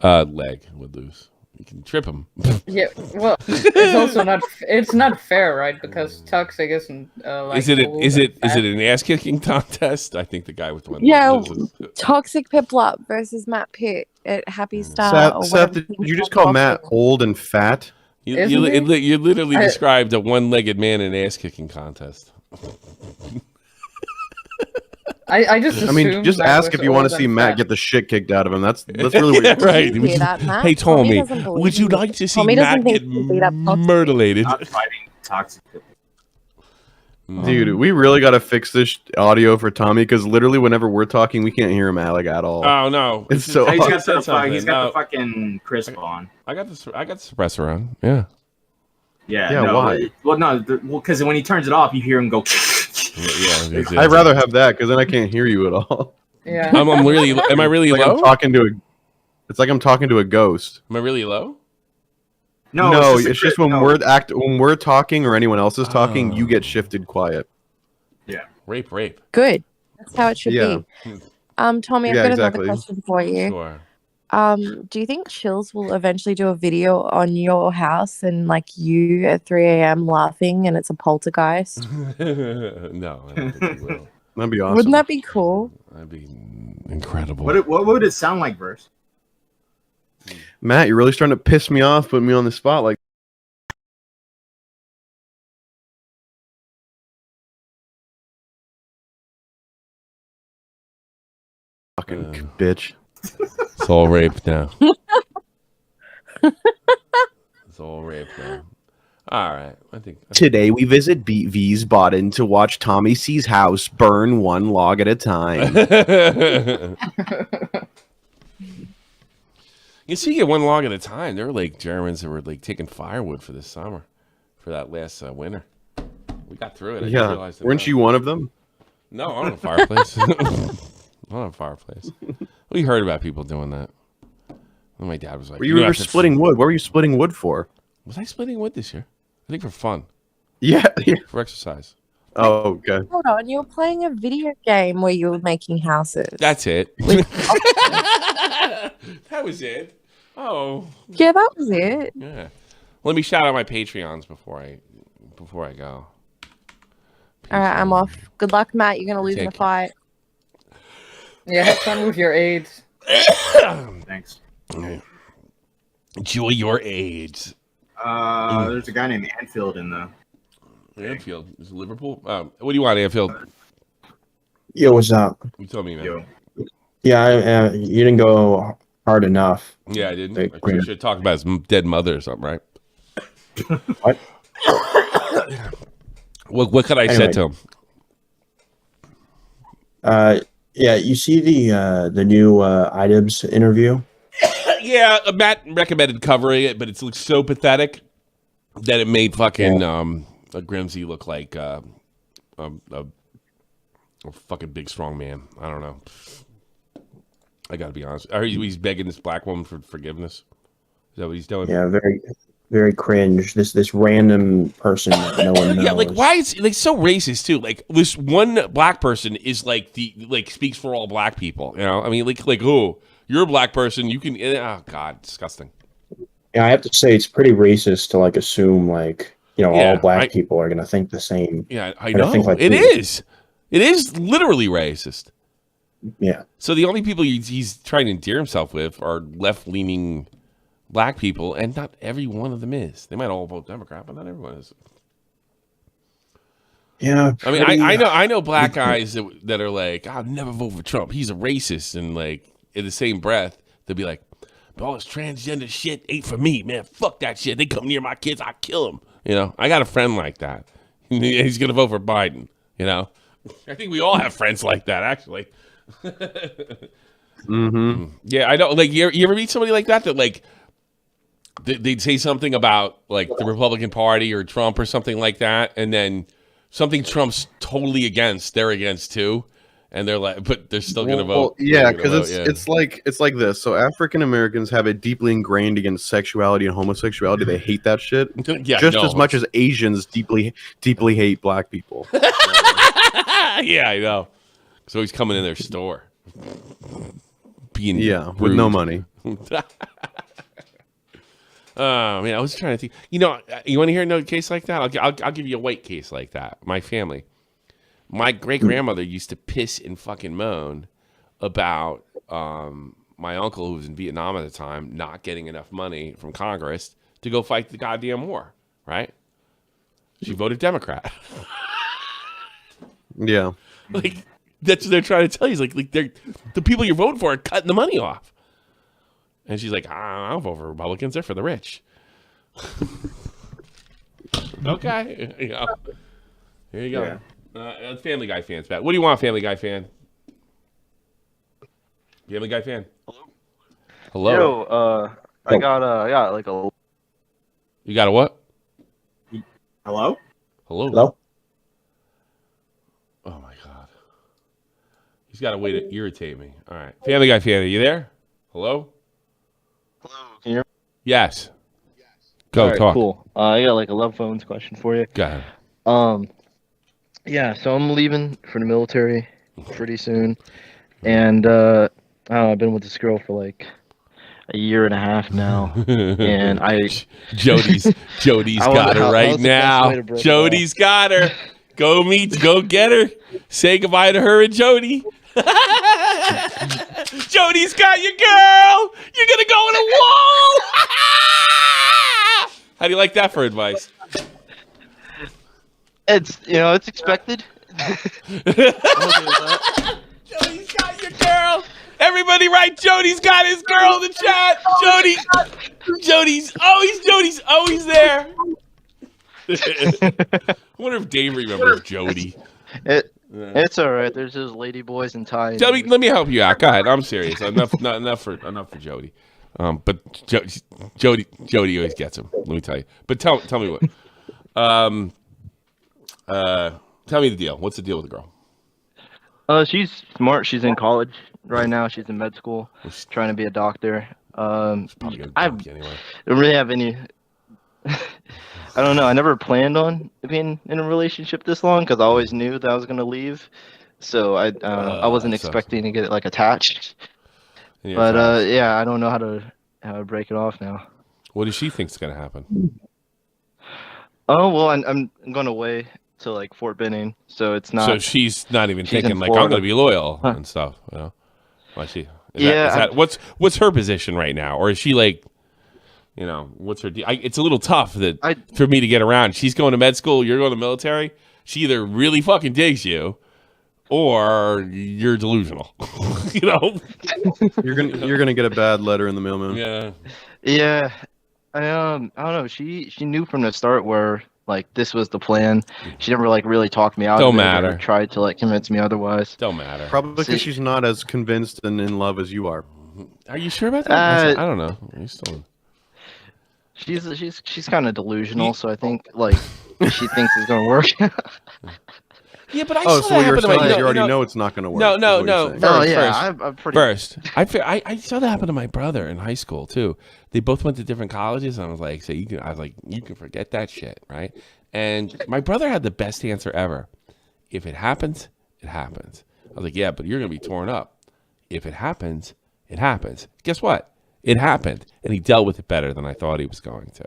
eye. Leg would lose. You can trip him. Yeah, well, it's also not. It's not fair, right? Because toxic isn't. Like Is it old is and it is fat. it an ass kicking contest? I think the guy with the one. Yeah, loses. Toxic Piplup versus Matt Pitt at Happy Star. or Seth, whatever did you just call Matt old and fat? You literally described a one-legged man in an ass kicking contest. I just. I mean, assumed just Matt ask was if you want to old see and Matt fat. get the shit kicked out of him. That's really what you're right. You hear that, Matt? Hey, Tommy, doesn't believe would you me. like to see Tommy doesn't Matt think get he can beat up Toxic. murderlated? Not fighting toxic. Dude, we really got to fix this audio for Tommy because literally whenever we're talking, we can't hear him at all. Oh no, It's so He's got, Said he's got the something. fucking crisp on. I got the suppressor on. Yeah. Yeah. Yeah, No, why? Well, no. Because when he turns it off, you hear him go. Yeah. I'd rather have that because then I can't hear you at all. Yeah. I'm really. Am I really It's like low? I'm talking to a. It's like I'm talking to a ghost. Am I really low? No, it's just when we're talking or anyone else is talking, you get shifted quiet. Yeah. Rape. Good. That's how it should Yeah. be. Tommy, I've Yeah, got exactly. another question for you. Sure. Do you think Chills will eventually do a video on your house and like you at 3 a.m. laughing and it's a poltergeist? No, I don't think he will. That'd be awesome. Wouldn't that be cool? That'd be incredible. What would it sound like, Verse? Matt, you're really starting to piss me off, putting me on the spot like. Fucking bitch. It's all rape now. It's all rape now. All right, I think. Today we visit V's Bodden to watch Tommy C's house burn one log at a time. You see, get one log at a time. There were like Germans that were like taking firewood for this summer, for that last winter. We got through it. I didn't realize it. Weren't you one of them? No, I don't have a fireplace. I don't have a fireplace. We heard about people doing that. And my dad was like, You were splitting wood. What were you splitting wood for? Was I splitting wood this year? I think for fun. Yeah. For exercise. Oh, okay. Hold on, you were playing a video game where you were making houses. That's it. That was it. Oh. Yeah, that was it. Yeah. Let me shout out my Patreons before I go. All right, I'm off. Good luck, Matt. You're gonna lose in the Take fight. Yeah, have fun with your AIDS. Thanks. Enjoy your AIDS. There's a guy named Anfield in the. Anfield is it Liverpool. What do you want, Anfield? Yo, what's up? You told me, man. Yeah, you didn't go hard enough. Yeah, I didn't. I should talk about his dead mother or something, right? What? What could I say to him? Yeah, you see the new items interview? Yeah, Matt recommended covering it, but it looks so pathetic that it made fucking a Grimsey look like a fucking big strong man. I don't know. I gotta be honest. I heard he's begging this black woman for forgiveness. Is that what he's doing? Yeah, very, very cringe. This random person that no one knows. Yeah, like why is like so racist too? Like this one black person is like speaks for all black people. You know, I mean, like oh, you're a black person, you can. Oh God, disgusting. Yeah, I have to say it's pretty racist to like assume like all black people are gonna think the same. Yeah, I Or to know think like it we- is. It is literally racist. Yeah. So the only people he's trying to endear himself with are left-leaning black people, and not every one of them is. They might all vote Democrat, but not everyone is. Yeah. I mean, I know black guys that are like, I'll never vote for Trump. He's a racist, and like in the same breath, they'll be like, all this transgender shit ain't for me, man. Fuck that shit. They come near my kids, I kill them. You know, I got a friend like that. He's gonna vote for Biden. You know, I think we all have friends like that, actually. Mm-hmm. Yeah, I know. Like, you ever meet somebody like that like they'd say something about like the Republican Party or Trump or something like that, and then something Trump's totally against, they're against too. And they're like, but they're still going to vote. Yeah, because it's like this. So African Americans have it deeply ingrained against sexuality and homosexuality. They hate that shit, just as much as Asians deeply hate black people. Yeah, I know. So he's coming in their store, being with rude. no money. Man, I was trying to think. You know, you want to hear another case like that? I'll give you a white case like that. My family. My great-grandmother used to piss and fucking moan about my uncle, who was in Vietnam at the time, not getting enough money from Congress to go fight the goddamn war, right? She voted Democrat. Yeah. Like, that's what they're trying to tell you. Like they're, the people you're voting for are cutting the money off. And she's like, I don't vote for Republicans. They're for the rich. Okay. You know, here you go. Yeah. Family Guy fan's back. What do you want, Family Guy fan? Family Guy fan. Hello. Yo, I got like a. You got a what? Hello. Hello. Oh my God. He's got a way to irritate me. All right, Family Guy fan, are you there? Hello. Hello. Can you hear me? Yes. Go All right, talk. Cool. I got like a love phones question for you. Go ahead. Yeah, so I'm leaving for the military pretty soon, and I don't know, I've been with this girl for like a year and a half now, and Jody's got her right now. Jody's got her. Go get her. Say goodbye to her and Jody. Jody's got your girl. You're gonna go in a wall. How do you like that for advice? It's it's expected. Jody's got your girl. Everybody write Jody's got his girl in the chat. Jody's always there. I wonder if Dave remembers Jody. It's all right. There's those lady boys in ties. Let me help you out. Go ahead. I'm serious. Enough for Jody. But Jody always gets him. Let me tell you. But tell me what. Tell me the deal. What's the deal with the girl? She's smart. She's in college right now. She's in med school, trying to be a doctor. I don't really have any. I don't know. I never planned on being in a relationship this long because I always knew that I was gonna leave. So I wasn't expecting to get like attached. But yeah, I don't know how to break it off now. What does she think's gonna happen? Oh well, I'm going away to like Fort Benning, so it's not. So she's not even thinking like I'm gonna be loyal and stuff. You know? Why she? What's her position right now, or is she like? You know, what's her deal? It's a little tough for me to get around. She's going to med school. You're going to military. She either really fucking digs you, or you're delusional. You know, you're gonna get a bad letter in the mail, man. Yeah. Yeah. I don't know. She knew from the start where like this was the plan. She never like really talked me out. Don't of it matter. Or tried to like convince me otherwise. Don't matter. Probably because she's not as convinced and in love as you are. Are you sure about that? I don't know. Are you still? She's kind of delusional, so I think like she thinks it's gonna work. Yeah, but I so saw what that you're happen to saying my. is you already know it's not gonna work. No. I'm pretty. First, I saw that happen to my brother in high school too. They both went to different colleges, and I was like, you can forget that shit, right? And my brother had the best answer ever. If it happens, it happens. I was like, yeah, but you're gonna be torn up. If it happens, it happens. Guess what? It happened, and he dealt with it better than I thought he was going to.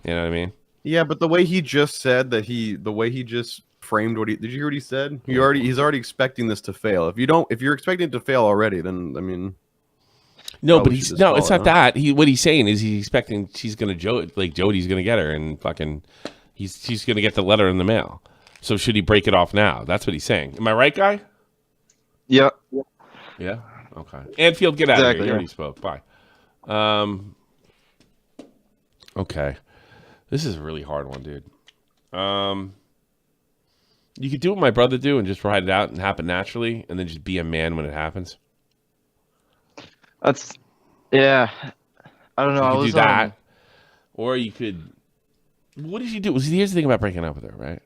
You know what I mean? Yeah, but the way he just said that the way he just framed what did you hear what he said? He's already expecting this to fail. If you're expecting it to fail already, then I mean, no, but it's not that. What he's saying is he's expecting she's gonna Jody's gonna get her, and fucking she's gonna get the letter in the mail. So should he break it off now? That's what he's saying. Am I right, guy? Yeah. Yeah. Okay. Anfield, get out of here. Exactly, You already yeah. spoke. Bye. Okay. This is a really hard one, dude. You could do what my brother do and just ride it out and happen naturally, and then just be a man when it happens. That's, yeah. I don't know. You could do that, or you could. What did you do? Here's the thing about breaking up with her, right?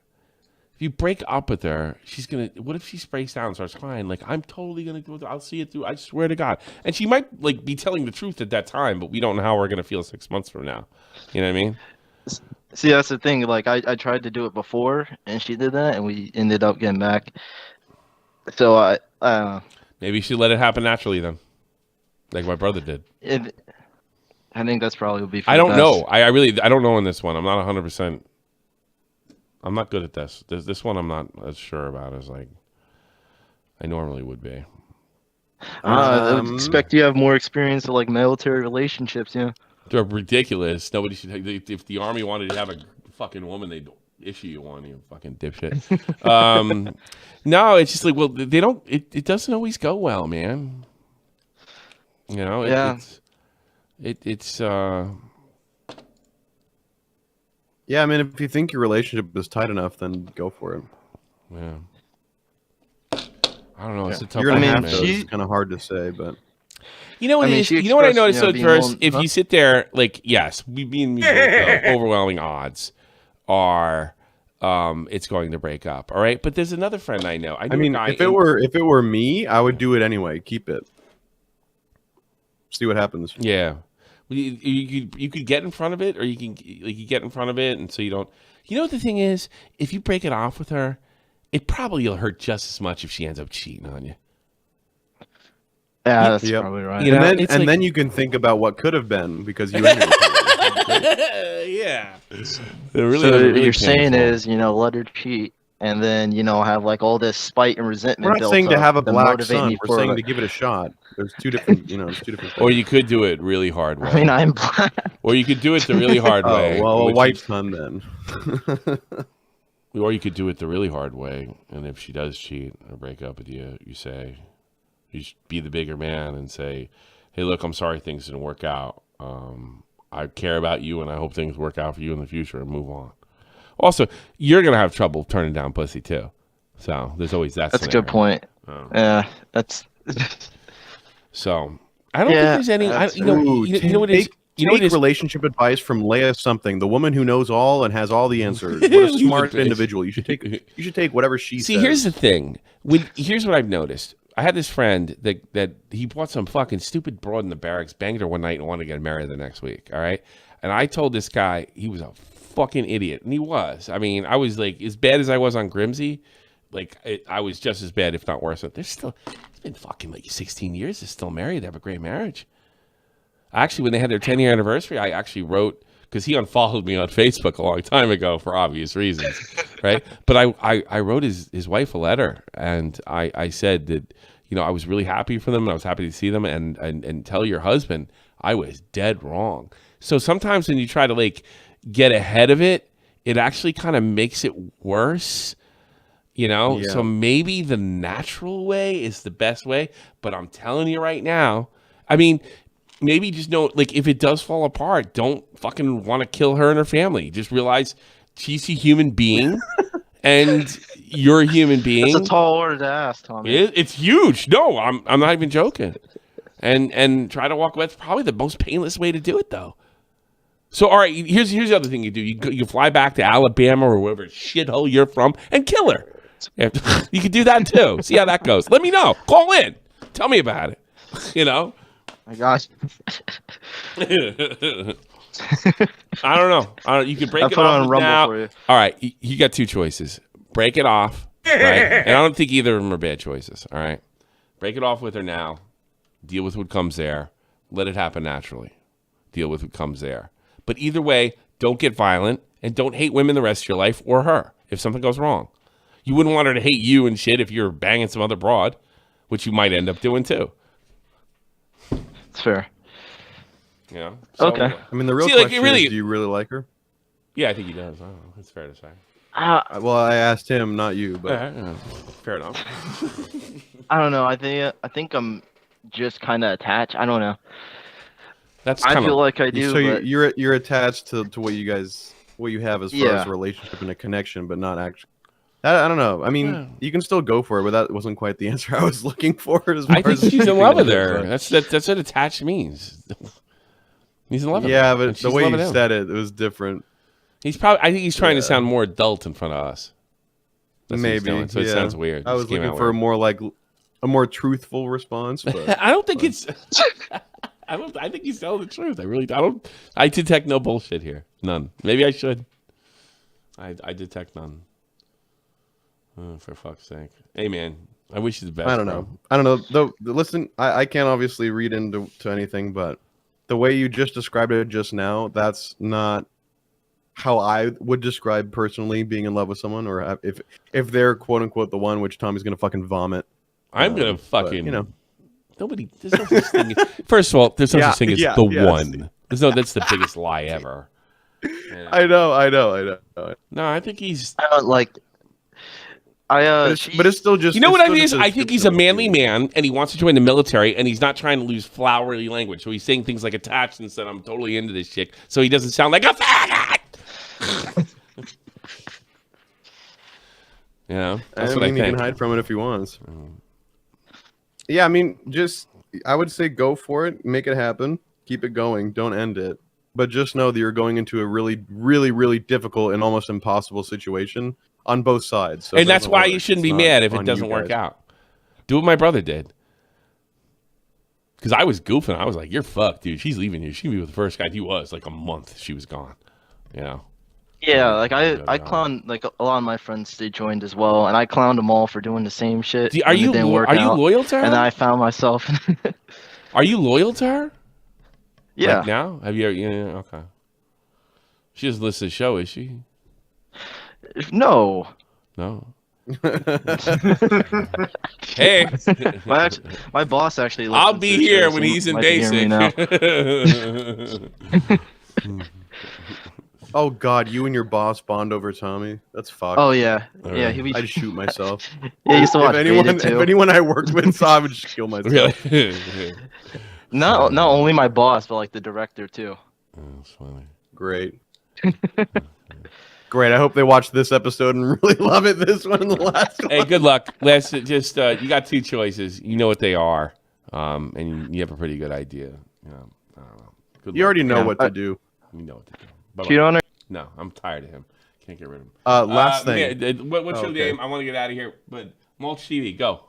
If you break up with her, she's gonna. What if she breaks down and starts crying? Like, I'm totally gonna go. I'll see it through. I swear to God. And she might like be telling the truth at that time, but we don't know how we're gonna feel 6 months from now. You know what I mean? See, that's the thing. Like, I tried to do it before, and she did that, and we ended up getting back. So maybe you should let it happen naturally then, like my brother did. I think that's probably would be. For I the don't best. know. I really don't know in this one. I'm not 100%. I'm not good at this. This one I'm not as sure about as like I normally would be. I would expect you to have more experience with like military relationships. Yeah. They're ridiculous. Nobody should. If the army wanted to have a fucking woman, they'd issue you one. You fucking dipshit. No, it's just like, well, they don't. It doesn't always go well, man. You know. Yeah. It's. Yeah, I mean, if you think your relationship is tight enough, then go for it. Yeah. I don't know. It's a tough You're one, gonna have man. to. It's kind of hard to say, but. You know what it is? You know what I noticed though, first, if you sit there, like, yes, me and both know, overwhelming odds are it's going to break up. All right, but there's another friend I know. I mean, if it were me, I would do it anyway. Keep it. See what happens. Yeah, you could get in front of it, or you get in front of it, and so you don't. You know what the thing is? If you break it off with her, it probably will hurt just as much if she ends up cheating on you. Yeah, that's probably right. You know, and then you can think about what could have been because you. Ended yeah. So you're saying is, let her cheat, and then have like all this spite and resentment. We're not built saying to up have a to black motivate sun. me We're saying for to give it a shot. There's two different, there's two different. Or you could do it really hard way. I mean, I'm black. Or you could do it the really hard way. Well, a white sun then. Or you could do it the really hard way, and if she does cheat or break up with you, you say, you should be the bigger man and say, hey, look, I'm sorry things didn't work out. I care about you, and I hope things work out for you in the future, and move on. Also, you're going to have trouble turning down pussy, too. So there's always that That's scenario. a good point. Yeah, that's... So, I don't think there's any... you know what it is? Take relationship advice from Leia something, the woman who knows all and has all the answers. What a smart individual. You should take whatever she says. See, here's the thing. Here's what I've noticed. I had this friend that he bought some fucking stupid broad in the barracks, banged her one night, and wanted to get married the next week. All right, and I told this guy he was a fucking idiot, and he was. I mean, I was like as bad as I was on Grimsey. Like I was just as bad, if not worse. But it's been fucking like 16 years. They're still married. They have a great marriage. Actually, when they had their 10-year anniversary, I actually wrote, because he unfollowed me on Facebook a long time ago for obvious reasons, right? But I wrote his wife a letter, and I said that, I was really happy for them, and I was happy to see them, and tell your husband I was dead wrong. So sometimes when you try to like get ahead of it, it actually kind of makes it worse, Yeah. So maybe the natural way is the best way, but I'm telling you right now, I mean, maybe just know, like, if it does fall apart, don't fucking want to kill her and her family. Just realize she's a human being, and you're a human being. That's a tall order to ask, Tommy. It's huge. No, I'm not even joking. And try to walk away. That's probably the most painless way to do it, though. So, all right, here's the other thing you do. You fly back to Alabama or wherever shithole you're from and kill her. You could do that, too. See how that goes. Let me know. Call in. Tell me about it. My gosh. I don't know. You can break I'll it put off on Rumble now. for you. All right, you got two choices. Break it off, right? And I don't think either of them are bad choices. All right, break it off with her now. Deal with what comes there. Let it happen naturally. Deal with what comes there. But either way, don't get violent and don't hate women the rest of your life or her if something goes wrong. You wouldn't want her to hate you and shit if you're banging some other broad, which you might end up doing too. It's fair. Yeah. Okay. I mean, the real question is, do you really like her? Yeah, I think he does. I don't know. It's fair to say. Well, I asked him, not you, but fair enough. I don't know. I think I'm just kind of attached. I don't know. I feel like I do. So but... you're attached to what you have as far as a relationship and a connection, but not actually. I don't know. I mean, you can still go for it, but that wasn't quite the answer I was looking for. I think she's in love with her. That's what attached means. He's in love with her. Yeah, but the way you said it was different. I think he's trying to sound more adult in front of us. That's Maybe. So it sounds weird. I was looking for a more truthful response. But, I don't think it's. I think he's telling the truth. I detect no bullshit here. None. Maybe I should. I detect none. Oh, for fuck's sake. Hey, man. I wish you the best. I don't know. Though, listen, I can't obviously read into anything, but the way you just described it just now, that's not how I would describe personally being in love with someone, or if they're quote unquote the one, which Tommy's gonna fucking vomit. I'm gonna fucking. But, nobody. There's no such thing. First of all, there's no such thing as the one. That's the biggest lie ever. Yeah. I know. No, I think he's. I don't like. But it's still just. You know what I mean? I think he's a manly man, and he wants to join the military, and he's not trying to lose flowery language. So he's saying things like attached instead. I'm totally into this chick, so he doesn't sound like a faggot. That's what I think. He can hide from it if he wants. Yeah, I mean, I would say go for it, make it happen, keep it going, don't end it. But just know that you're going into a really, really, really difficult and almost impossible situation on both sides. So and that's why you shouldn't be mad if it doesn't work out. Do what my brother did. Because I was goofing. I was like, you're fucked, dude. She's leaving you. She'll be with the first guy. He was like a month. She was gone. Yeah, like I clowned, like a lot of my friends, they joined as well, and I clowned them all for doing the same shit. Are you loyal to her? And then I found myself. Are you loyal to her? Yeah. Like now? Have you? Yeah. Okay. She doesn't listen to the show, is she? No. Hey, my boss actually. I'll be here when he's in basic. Oh God, you and your boss bond over Tommy. That's fucked. Oh yeah, yeah. I'd shoot myself. Yeah, he used to watch if anyone I worked with saw, I would just kill myself. Really? Not only my boss, but like the director too. Oh, that's funny. Great. Great. I hope they watch this episode and really love it. This one and the last one. Hey, good luck. Let's just you got two choices. You know what they are, and you have a pretty good idea. I don't know. You already know what to do. You know what to do. Bye-bye. Cheat on her? No, I'm tired of him. Can't get rid of him. Last thing. Yeah, what's your name? I want to get out of here. But Mulch TV, go.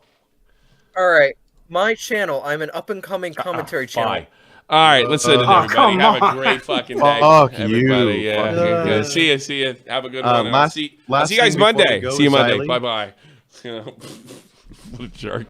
All right, my channel. I'm an up-and-coming commentary channel. Bye. All right, listen, everybody. Have a great fucking day. Fuck everybody. you. Yeah. See you. Have a good one. I'll see you guys thing before we Monday. go See you is Monday. Eileen. Bye-bye. What a jerk.